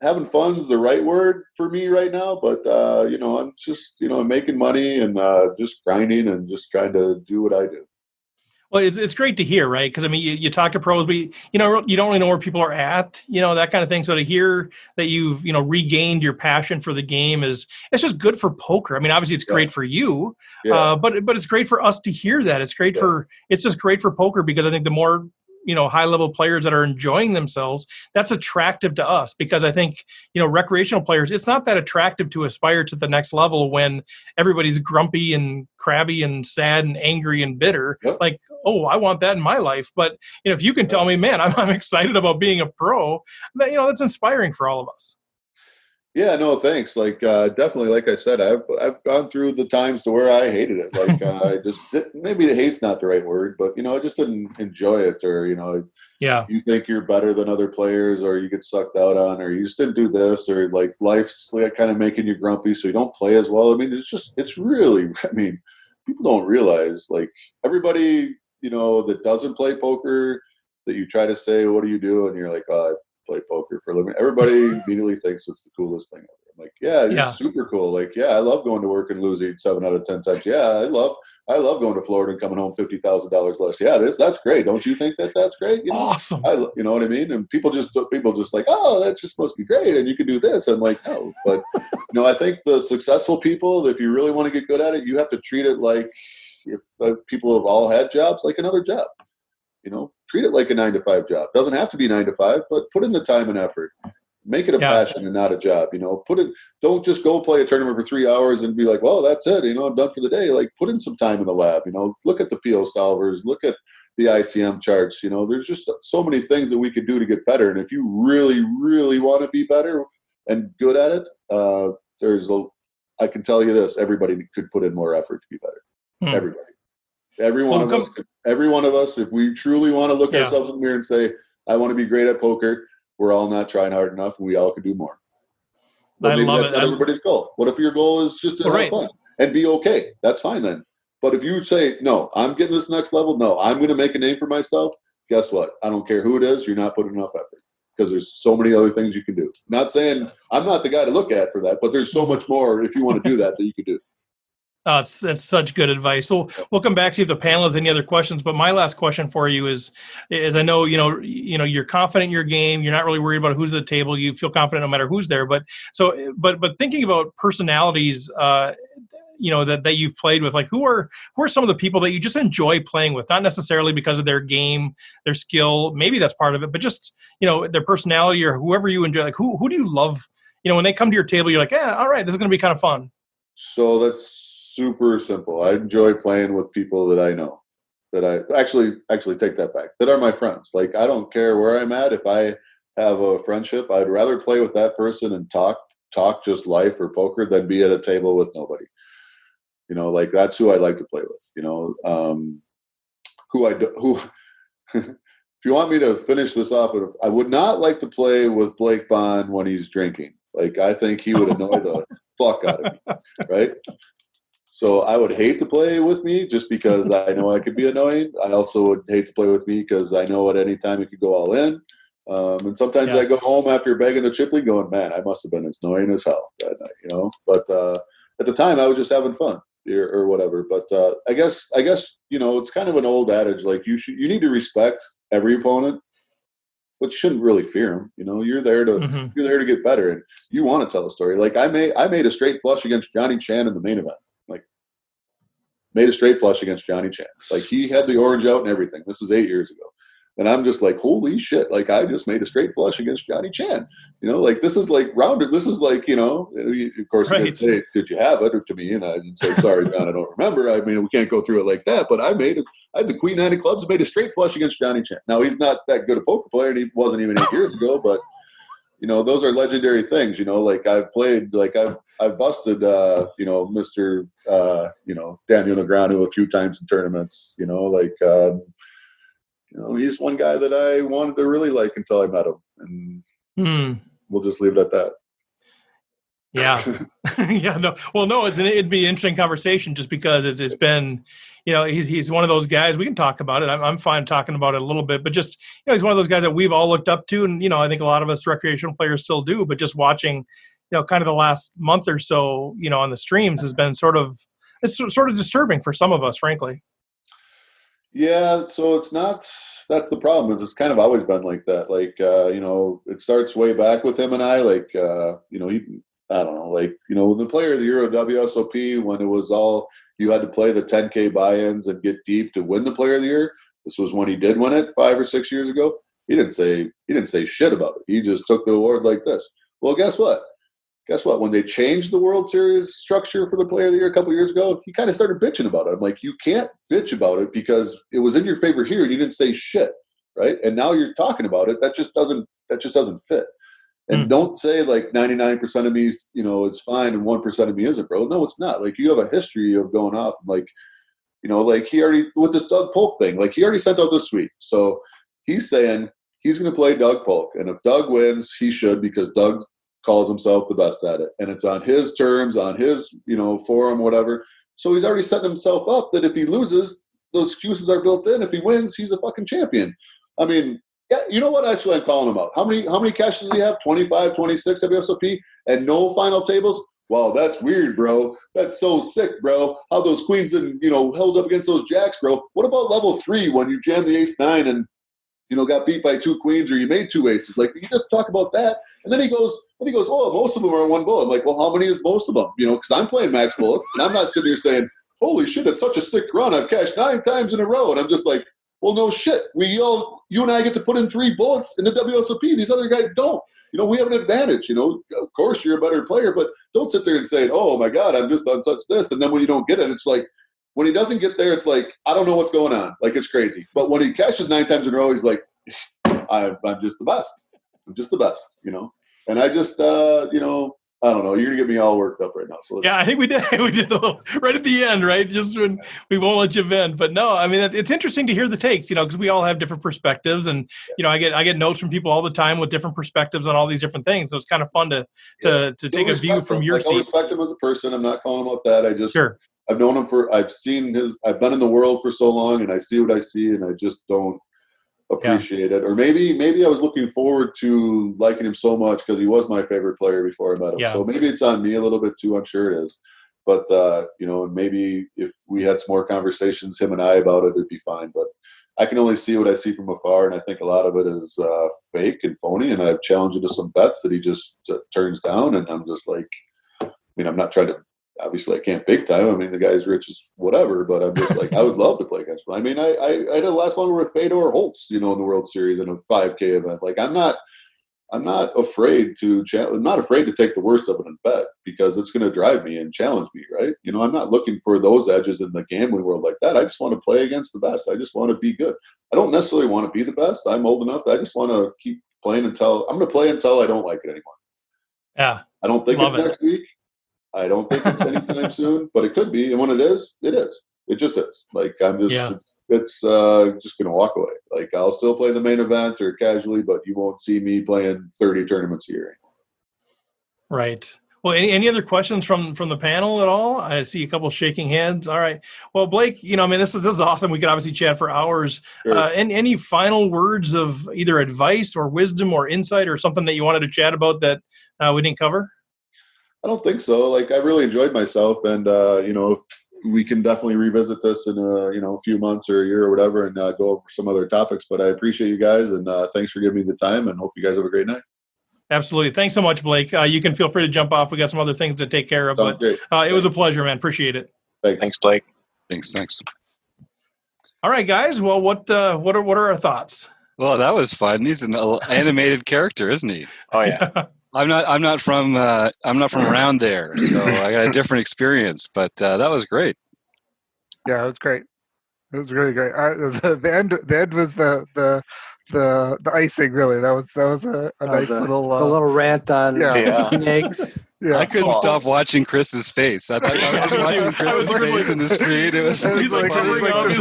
having fun's the right word for me right now. But, I'm just, I'm making money and just grinding and just trying to do what I do. Well, it's great to hear, right? Because, I mean, you talk to pros, but, you don't really know where people are at, that kind of thing. So to hear that you've, regained your passion for the game it's just good for poker. I mean, obviously it's great for you, but it's great for us to hear that. It's great it's just great for poker because I think the more, high-level players that are enjoying themselves, that's attractive to us because I think, recreational players, it's not that attractive to aspire to the next level when everybody's grumpy and crabby and sad and angry and bitter. Yep. I want that in my life. But, if you can tell me, man, I'm excited about being a pro, that's inspiring for all of us. Yeah, no, thanks. Definitely, like I said, I've gone through the times to where I hated it. I just maybe the hate's not the right word, but I just didn't enjoy it, or you think you're better than other players, or you get sucked out on, or you just didn't do this, or life's kind of making you grumpy, so you don't play as well. I mean, it's really. I mean, people don't realize everybody that doesn't play poker that you try to say, what do you do, and you're play poker for a living. Everybody immediately thinks it's the coolest thing ever. I'm like, yeah, it's super cool. Like, yeah, I love going to work and losing 7 out of 10 times. Yeah, I love going to Florida and coming home $50,000 less. Yeah, that's great. Don't you think that's great? You know, awesome. You know what I mean? And people just like, oh, that just must be great, and you can do this. I'm like, no, but I think the successful people, if you really want to get good at it, you have to treat it like if people have all had jobs, like another job. You know, treat it like a 9-to-5 job. Doesn't have to be 9 to 5, but put in the time and effort. Make it a passion and not a job. You know, don't just go play a tournament for 3 hours and be like, well, that's it. You know, I'm done for the day. Like, put in some time in the lab. You know, look at the PO solvers, look at the ICM charts. You know, there's just so many things that we could do to get better. And if you really, really want to be better and good at it, I can tell you this: everybody could put in more effort to be better. Everybody. Every one of us, if we truly want to look ourselves in the mirror and say, I want to be great at poker, we're all not trying hard enough. We all could do more. But maybe that's not everybody's goal. What if your goal is just to have fun and be okay? That's fine then. But if you say, no, I'm getting this next level, no, I'm going to make a name for myself, guess what? I don't care who it is, you're not putting enough effort because there's so many other things you can do. Not saying I'm not the guy to look at for that, but there's so much more if you want to do that you could do. That's such good advice. So we'll come back to if the panel has any other questions. But my last question for you is I know you're confident in your game. You're not really worried about who's at the table. You feel confident no matter who's there. But thinking about personalities, that you've played with, like who are some of the people that you just enjoy playing with? Not necessarily because of their game, their skill. Maybe that's part of it, but just their personality or whoever you enjoy. Like who do you love? When they come to your table, you're like, all right, this is going to be kind of fun. So that's super simple. I enjoy playing with people that I know, that I actually take that back, that are my friends. Like, I don't care where I'm at. If I have a friendship, I'd rather play with that person and talk just life or poker than be at a table with nobody. Like that's who I like to play with. If you want me to finish this off, I would not like to play with Blake Bohn when he's drinking. Like, I think he would annoy the fuck out of me, right? So I would hate to play with me just because I know I could be annoying. I also would hate to play with me because I know at any time it could go all in. And sometimes I go home after begging the chip league going, man, I must have been as annoying as hell that night, But at the time, I was just having fun or whatever. But I guess it's kind of an old adage. Like, you need to respect every opponent, but you shouldn't really fear them. You're there to get better, and you want to tell a story. Like, I made a straight flush against Johnny Chan in the main event. Made a straight flush against Johnny Chan. Like, he had the orange out and everything. This is 8 years ago. And I'm just like, holy shit. Like, I just made a straight flush against Johnny Chan. Like, this is like rounded. This is like, of course, you didn't say, did you have it? Or to me, and I didn't say, sorry, John, I don't remember. I mean, we can't go through it like that. But I had the queen 9 of clubs and made a straight flush against Johnny Chan. Now, he's not that good a poker player, and he wasn't even 8 years ago. But, those are legendary things. Like, I've played, like, I've busted, Mr. Daniel Negreanu a few times in tournaments, he's one guy that I wanted to really like until I met him, and we'll just leave it at that. Yeah. Yeah. No. Well, no, it'd be an interesting conversation just because it's been, he's one of those guys. We can talk about it. I'm fine talking about it a little bit, but just, he's one of those guys that we've all looked up to. And, I think a lot of us recreational players still do, but just watching, kind of the last month or so, on the streams has been it's sort of disturbing for some of us, frankly. Yeah. So that's the problem. It's kind of always been like that. Like, it starts way back with him and I, like, I don't know, like, the player of the year of WSOP, when it was all, you had to play the 10K buy-ins and get deep to win the player of the year. This was when he did win it 5 or 6 years ago. He didn't say shit about it. He just took the award like this. Well, guess what? When they changed the World Series structure for the player of the year a couple of years ago, he kind of started bitching about it. I'm like, you can't bitch about it because it was in your favor here and you didn't say shit, right? And now you're talking about it. That just doesn't fit. And don't say like 99% of me, it's fine and 1% of me isn't, bro. No, it's not. Like, you have a history of going off. Like, like he already, with this Doug Polk thing, like he already sent out this tweet. So he's saying he's going to play Doug Polk. And if Doug wins, he should, because Doug calls himself the best at it. And it's on his terms, on his, forum, whatever. So he's already setting himself up that if he loses, those excuses are built in. If he wins, he's a fucking champion. I mean, Yeah, you know what? Actually, I'm calling him out. How many caches does he have? 25, 26 WSOP, and no final tables? Wow, that's weird, bro. That's so sick, bro. How those queens and held up against those jacks, bro. What about level 3 when you jammed the ace-9 and got beat by 2 queens or you made 2 aces? Like, you just talk about that. And then he goes, oh, most of them are 1 bullet. I'm like, well, how many is most of them? Because I'm playing max bullets, and I'm not sitting here saying, holy shit, it's such a sick run. I've cashed 9 times in a row. And I'm just like, well, no shit. You and I get to put in 3 bullets in the WSOP. These other guys don't. We have an advantage. Of course, you're a better player, but don't sit there and say, oh, my God, I'm just on such this. And then when you don't get it, it's like, when he doesn't get there, it's like, I don't know what's going on. Like, it's crazy. But when he cashes 9 times in a row, he's like, I'm just the best. I'm just the best, And I just, I don't know. You're going to get me all worked up right now. So yeah, I think we did. We did a little right at the end, right? Just when we won't let you vent. But no, I mean, it's interesting to hear the takes, because we all have different perspectives. And, I get notes from people all the time with different perspectives on all these different things. So it's kind of fun to take a view from your seat. I respect him as a person. I'm not calling him out that. I just, sure. I've known him I've been in the world for so long, and I see what I see, and I just don't appreciate it. Or maybe I was looking forward to liking him so much because he was my favorite player before I met him. Yeah. So maybe it's on me a little bit too. I'm sure it is. But, and maybe if we had some more conversations, him and I, about it, it'd be fine. But I can only see what I see from afar, and I think a lot of it is fake and phony, and I've challenged him to some bets that he just turns down, and I'm just like, I'm not trying to, obviously I can't big time. I mean, the guy's rich as whatever, but I'm just like, I would love to play against him. I mean, I had a last longer with Fedor Holtz, in the World Series in a 5K event. Like, I'm not afraid to I'm not afraid to take the worst of it and bet, because it's going to drive me and challenge me, right? I'm not looking for those edges in the gambling world like that. I just want to play against the best. I just want to be good. I don't necessarily want to be the best. I'm old enough. I just want to keep playing until I'm going to play until I don't like it anymore. Yeah. I don't think it's next week. I don't think it's anytime soon, but it could be. And when it is, it is. It just is. Like, I'm just, it's just going to walk away. Like, I'll still play the main event or casually, but you won't see me playing 30 tournaments a year. Right. Well, any other questions from the panel at all? I see a couple shaking heads. All right. Well, Blake, this is awesome. We could obviously chat for hours. Sure. Any final words of either advice or wisdom or insight or something that you wanted to chat about that we didn't cover? I don't think so. Like, I really enjoyed myself, and we can definitely revisit this in a few months or a year or whatever, and go over some other topics. But I appreciate you guys, and thanks for giving me the time, and hope you guys have a great night. Absolutely. Thanks so much, Blake. You can feel free to jump off. We got some other things to take care of. Sounds great. It was a pleasure, man. Appreciate it. Thanks, Blake. Thanks. All right, guys. Well, what are our thoughts? Well, that was fun. He's an animated character, isn't he? Oh yeah. I'm not from around there, so I got a different experience. But that was great. Yeah, it was great. It was really great. The end was the icing. Really, that was a nice little a little rant on eggs. Yeah. I couldn't stop watching Chris's face. I thought I was just watching Chris's face in the screen. It was just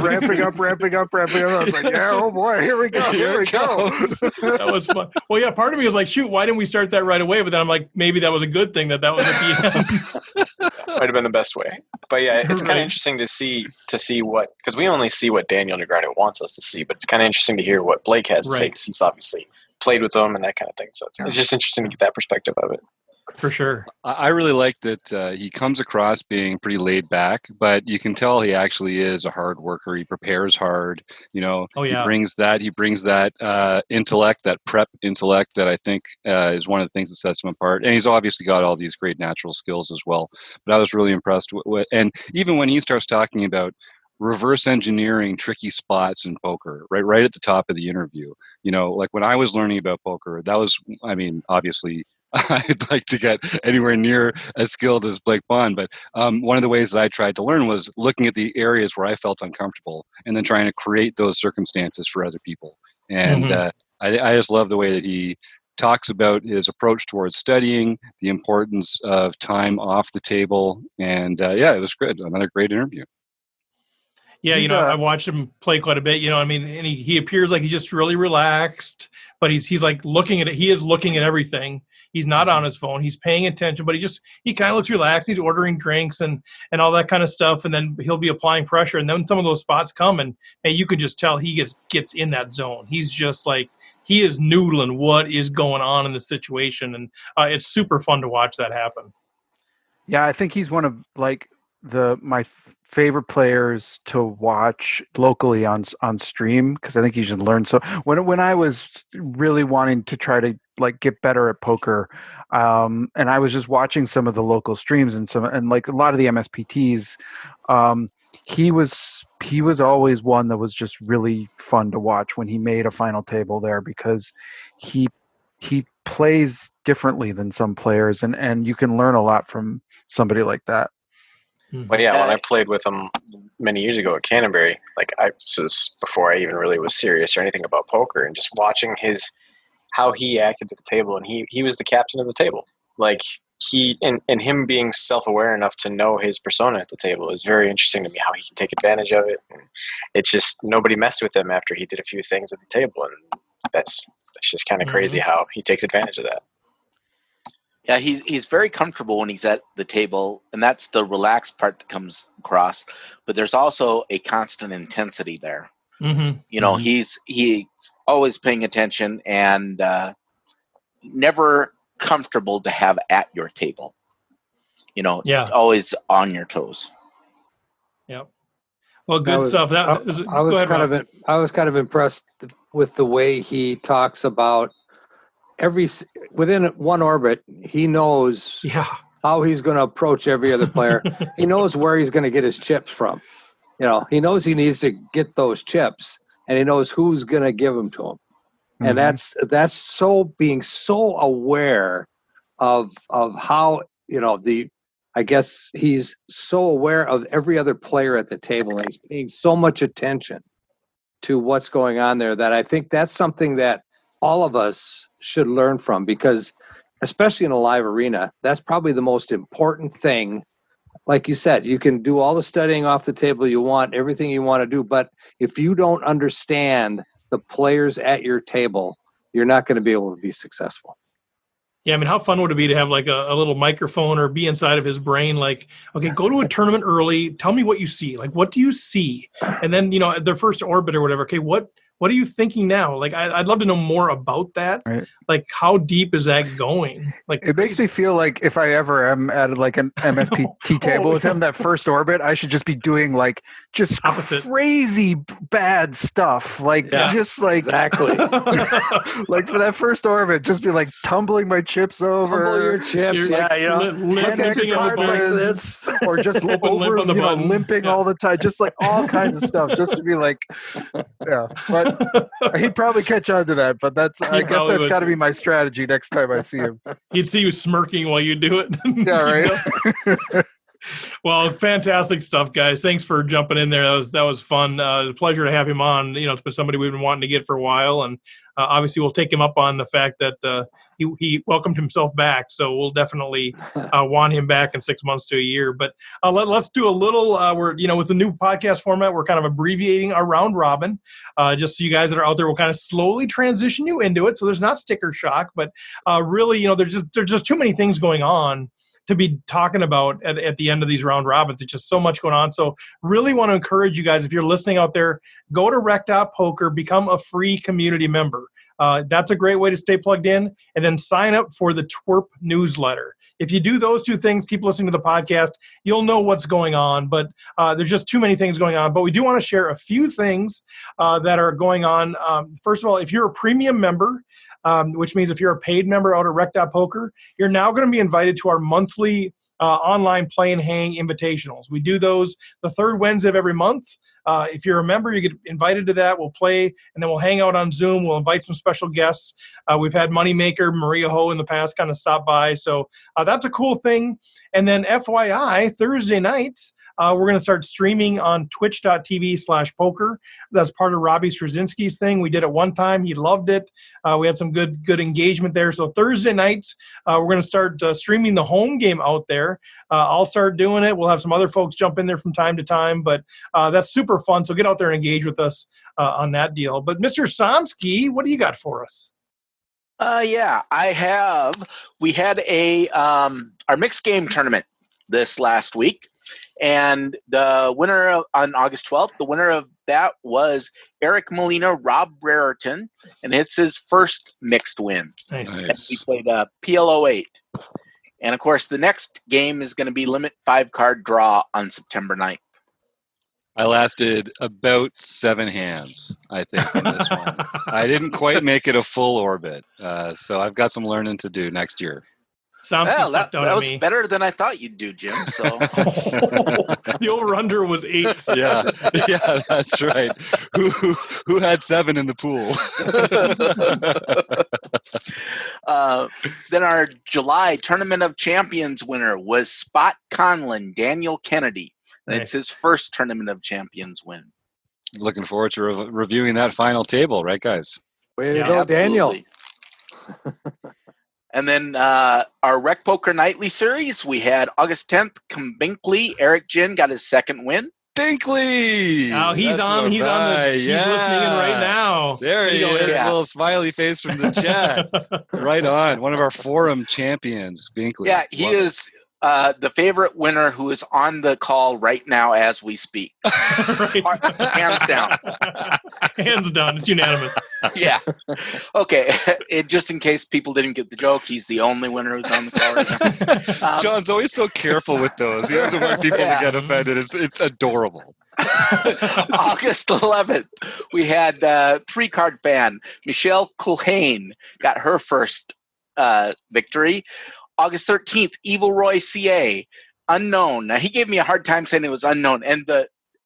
ramping up. I was like, yeah, oh boy, here we go. That was fun. Well, yeah, part of me was like, shoot, why didn't we start that right away? But then I'm like, maybe that was a good thing that was at the end. Might have been the best way. But yeah, it's kind of interesting to see what, because we only see what Daniel Negreanu wants us to see, but it's kind of interesting to hear what Blake has to say, because he's obviously played with them and that kind of thing. So it's just interesting to get that perspective of it. For sure. I really like that he comes across being pretty laid back, but you can tell he actually is a hard worker. He prepares hard. He brings that intellect, that prep intellect that I think is one of the things that sets him apart. And he's obviously got all these great natural skills as well. But I was really impressed with and even when he starts talking about reverse engineering tricky spots in poker, right at the top of the interview. Like when I was learning about poker, that was, obviously I'd like to get anywhere near as skilled as Blake Bohn, but one of the ways that I tried to learn was looking at the areas where I felt uncomfortable and then trying to create those circumstances for other people. And I just love the way that he talks about his approach towards studying, the importance of time off the table, and it was good. Another great interview. Yeah, I watched him play quite a bit, and he appears like he's just really relaxed, but he's like looking at it. He is looking at everything. He's not on his phone. He's paying attention, but he kind of looks relaxed. He's ordering drinks and all that kind of stuff. And then he'll be applying pressure. And then some of those spots come and you can just tell he gets in that zone. He's just like, he is noodling what is going on in the situation, and it's super fun to watch that happen. Yeah, I think he's one of my favorite players to watch locally on stream, because I think you should learn. So when I was really wanting to try to get better at poker, and I was just watching some of the local streams and a lot of the MSPTs, he was always one that was just really fun to watch when he made a final table there, because he plays differently than some players, and you can learn a lot from somebody like that. Well, yeah, when I played with him many years ago at Canterbury, this was before I even really was serious or anything about poker, and just watching how he acted at the table, and he was the captain of the table. And him being self-aware enough to know his persona at the table is very interesting to me, how he can take advantage of it. And it's just, nobody messed with him after he did a few things at the table, and it's just kind of crazy how he takes advantage of that. Yeah, he's very comfortable when he's at the table, and that's the relaxed part that comes across. But there's also a constant intensity there. Mm-hmm. He's always paying attention, and never comfortable to have at your table. Always on your toes. Yep. Well, good stuff. I was kind of impressed with the way he talks about within one orbit. He knows how he's going to approach every other player. He knows where he's going to get his chips from. He knows he needs to get those chips, and he knows who's going to give them to him. Mm-hmm. And that's being so aware of how, I guess he's so aware of every other player at the table, and he's paying so much attention to what's going on there, that I think that's something that all of us should learn from, because especially in a live arena, that's probably the most important thing. Like you said, you can do all the studying off the table you want, everything you want to do, but if you don't understand the players at your table, you're not going to be able to be successful. Yeah, I mean, how fun would it be to have a little microphone or be inside of his brain? Okay, go to a tournament early. Tell me what you see. What do you see? And then, their first orbit or whatever. Okay, what are you thinking now? I'd love to know more about that. Right. How deep is that going? It makes me feel like if I ever am at an MSPT table with him, that first orbit, I should just be doing just opposite, crazy bad stuff. Exactly. For that first orbit, just be tumbling my chips over. Tumble your chips. Or just limping all the time. Just all kinds of stuff, just to be yeah. But he'd probably catch on to that. But I guess that's got to be my strategy next time I see him. He'd see you smirking while you do it. Yeah, right. Well, fantastic stuff, guys. Thanks for jumping in there. That was fun. A pleasure to have him on. It's somebody we've been wanting to get for a while, and obviously we'll take him up on the fact that he welcomed himself back. So we'll definitely want him back in 6 months to a year. But let's do a little. We're with the new podcast format, we're kind of abbreviating our round robin, just so you guys that are out there will kind of slowly transition you into it. So there's not sticker shock, but really, there's just too many things going on to be talking about at the end of these round robins. It's just so much going on. So really want to encourage you guys, if you're listening out there, go to rec.poker, become a free community member. That's a great way to stay plugged in, and then sign up for the TWRP newsletter. If you do those two things, keep listening to the podcast, you'll know what's going on, but there's just too many things going on. But we do want to share a few things that are going on. First of all, if you're a premium member, which means if you're a paid member out at rec.poker, you're now going to be invited to our monthly online play and hang invitationals. We do those the third Wednesday of every month. If you're a member, you get invited to that. We'll play, and then we'll hang out on Zoom. We'll invite some special guests. We've had Moneymaker, Maria Ho in the past kind of stop by. So that's a cool thing. And then FYI, Thursday nights, we're going to start streaming on twitch.tv/poker. That's part of Robbie Straczynski's thing. We did it one time. He loved it. We had some good engagement there. So Thursday nights, we're going to start streaming the home game out there. I'll start doing it. We'll have some other folks jump in there from time to time, but that's super fun. So get out there and engage with us on that deal. But Mr. Somsky, what do you got for us? Yeah, I have. We had our mixed game tournament this last week. And the winner on August 12th, the winner of that was Eric Molina, Rob Brereton, and it's his first mixed win. Nice. And we played PLO 8. And, of course, the next game is going to be Limit 5-card draw on September 9th. I lasted about 7 hands, I think, in this one. I didn't quite make it a full orbit, so I've got some learning to do next year. Sounds That was better than I thought you'd do, Jim. So the over/under was 8. Yeah, that's right. Who had 7 in the pool? Then our July Tournament of Champions winner was Spot Conlon, Daniel Kennedy. Nice. It's his first Tournament of Champions win. Looking forward to reviewing that final table, right, guys? Way to go, Daniel. And then our Rec Poker Nightly Series, we had August 10th, Binkley. Eric Jin got his second win. Binkley! Oh, he's listening in right now. There he is, a little smiley face from the chat. Right on. One of our forum champions, Binkley. Yeah, he is the favorite winner who is on the call right now as we speak. Hands down. Hands down. It's unanimous. Yeah. Okay. Just in case people didn't get the joke, he's the only winner who's on the call right now. John's always so careful with those. He doesn't want people to get offended. It's adorable. August 11th, we had 3-card fan Michelle Culhane got her first victory. August 13th, Evil Roy CA, unknown. Now, he gave me a hard time saying it was unknown. And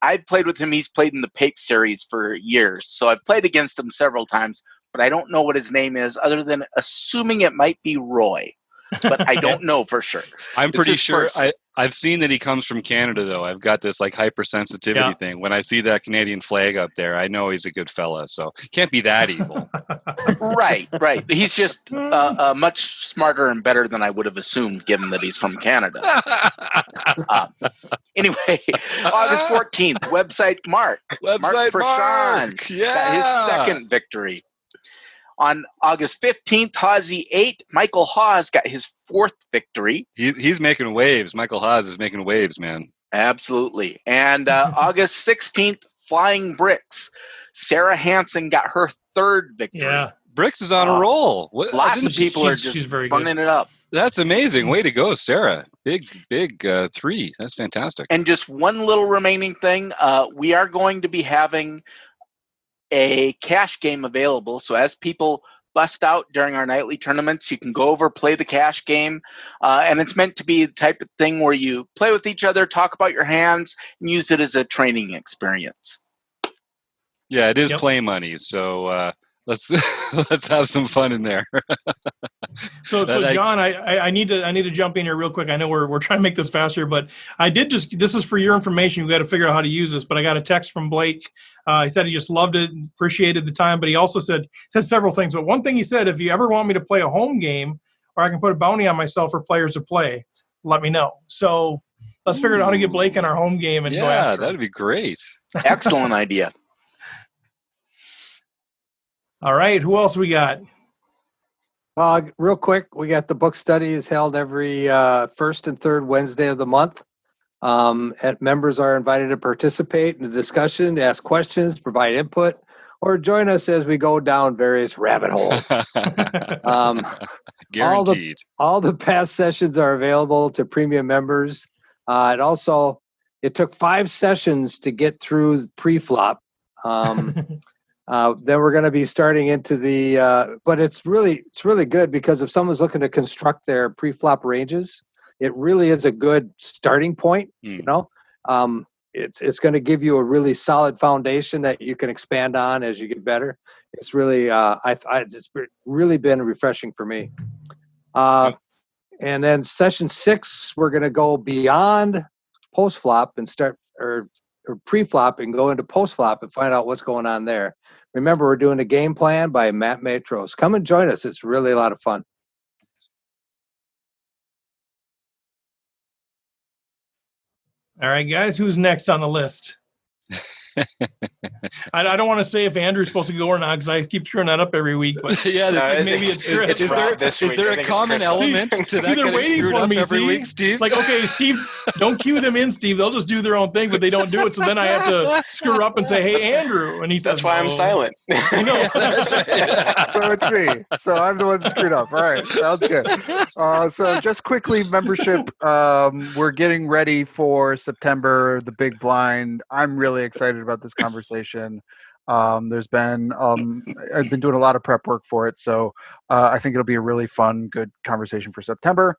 I've played with him. He's played in the Pape series for years. So I've played against him several times, but I don't know what his name is other than assuming it might be Roy. But I don't know for sure. I'm pretty sure. I've seen that he comes from Canada, though. I've got this like hypersensitivity thing. When I see that Canadian flag up there, I know he's a good fella. So can't be that evil. Right. He's just much smarter and better than I would have assumed, given that he's from Canada. Anyway, August 14th, website Mark Prashant got his second victory. On August 15th, Hawsey 8, Michael Hawes got his fourth victory. He's making waves. Michael Hawes is making waves, man. Absolutely. And August 16th, Flying Bricks. Sarah Hansen got her third victory. Yeah. Bricks is on a roll. Lots of people are just burning it up. That's amazing. Way to go, Sarah. Big 3. That's fantastic. And just one little remaining thing. We are going to be having a cash game available. So as people bust out during our nightly tournaments, you can go over, play the cash game. And it's meant to be the type of thing where you play with each other, talk about your hands, and use it as a training experience. Yeah, it is play money. So let's have some fun in there. So John, I need to jump in here real quick. I know we're trying to make this faster, but this is for your information. We've got to figure out how to use this. But I got a text from Blake. He said he just loved it, appreciated the time, but he also said several things. But one thing he said, if you ever want me to play a home game or I can put a bounty on myself for players to play, let me know. So let's figure out how to get Blake in our home game and go after him. That'd be great. Excellent idea. All right, who else we got? Real quick, we got the book study is held every first and third Wednesday of the month. Members are invited to participate in the discussion, to ask questions, provide input, or join us as we go down various rabbit holes. Guaranteed. All the past sessions are available to premium members. It took 5 sessions to get through pre-flop. Then we're going to be starting into but it's really good because if someone's looking to construct their pre-flop ranges, it really is a good starting point. You know, it's going to give you a really solid foundation that you can expand on as you get better. It's really, it's really been refreshing for me. And then session 6, we're going to go beyond post-flop and start or pre-flop and go into post-flop and find out what's going on there. Remember, we're doing a game plan by Matt Matros. Come and join us. It's really a lot of fun. All right, guys, who's next on the list? I don't want to say if Andrew's supposed to go or not because I keep screwing that up every week. But Yeah, maybe it's Chris. Is there a common element to that they're getting waiting screwed for up me, every see? week, Steve? Like, okay, Steve, don't cue them in, Steve. They'll just do their own thing, but they don't do it. So then I have to screw up and say, "Hey, Andrew," and he says, That's why I'm "No." silent. I know. That's right. So it's me. So I'm the one that screwed up. All right, sounds good. So just quickly, membership. We're getting ready for September, the big blind. I'm really excited about this conversation. There's been I've been doing a lot of prep work for it, so I think it'll be a really fun, good conversation for September.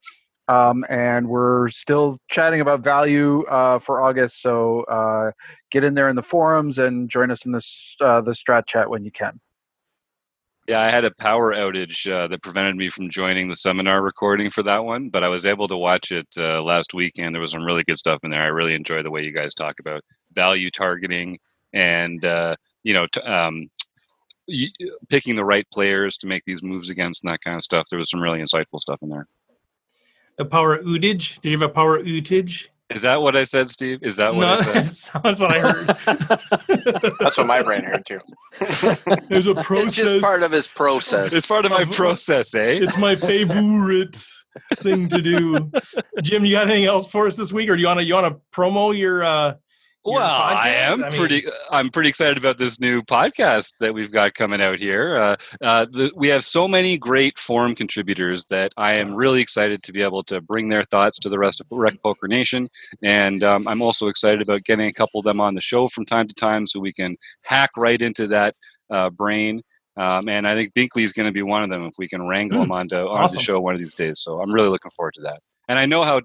And we're still chatting about value for August, so get in there in the forums and join us in this the Strat chat when you can. Yeah, I had a power outage that prevented me from joining the seminar recording for that one, but I was able to watch it last weekend. There was some really good stuff in there. I really enjoy the way you guys talk about value targeting and picking the right players to make these moves against and that kind of stuff. There was some really insightful stuff in there. A power outage? Did you have a power outage? Is that what I said, Steve? Is that what I said? That's what I heard. That's what my brain heard too. There's a process. It's just part of his process. It's part of my process, eh? It's my favorite thing to do. Jim, you got anything else for us this week, or do you want to promo your? Well, podcast? I'm pretty excited about this new podcast that we've got coming out here. We have so many great forum contributors that I am really excited to be able to bring their thoughts to the rest of Rec Poker Nation. And I'm also excited about getting a couple of them on the show from time to time so we can hack right into that brain. And I think Binkley is going to be one of them if we can wrangle him onto the show one of these days. So I'm really looking forward to that. And I know how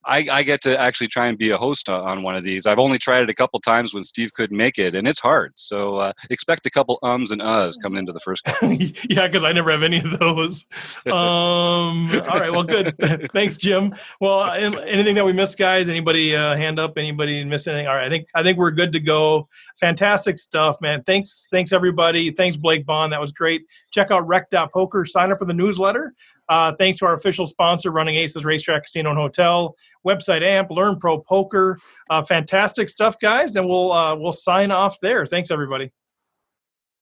I get to actually try and be a host on one of these. I've only tried it a couple times when Steve couldn't make it, and it's hard. So expect a couple ums and uhs coming into the first couple. Yeah, because I never have any of those. All right, well, good. Thanks, Jim. Well, anything that we missed, guys? Anybody hand up? Anybody miss anything? All right, I think we're good to go. Fantastic stuff, man. Thanks, everybody. Thanks, Blake Bohn. That was great. Check out rec.poker. Sign up for the newsletter. Thanks to our official sponsor running Aces Racetrack Casino and Hotel, website AMP, Learn Pro Poker. Fantastic stuff, guys, and we'll sign off there. Thanks, everybody.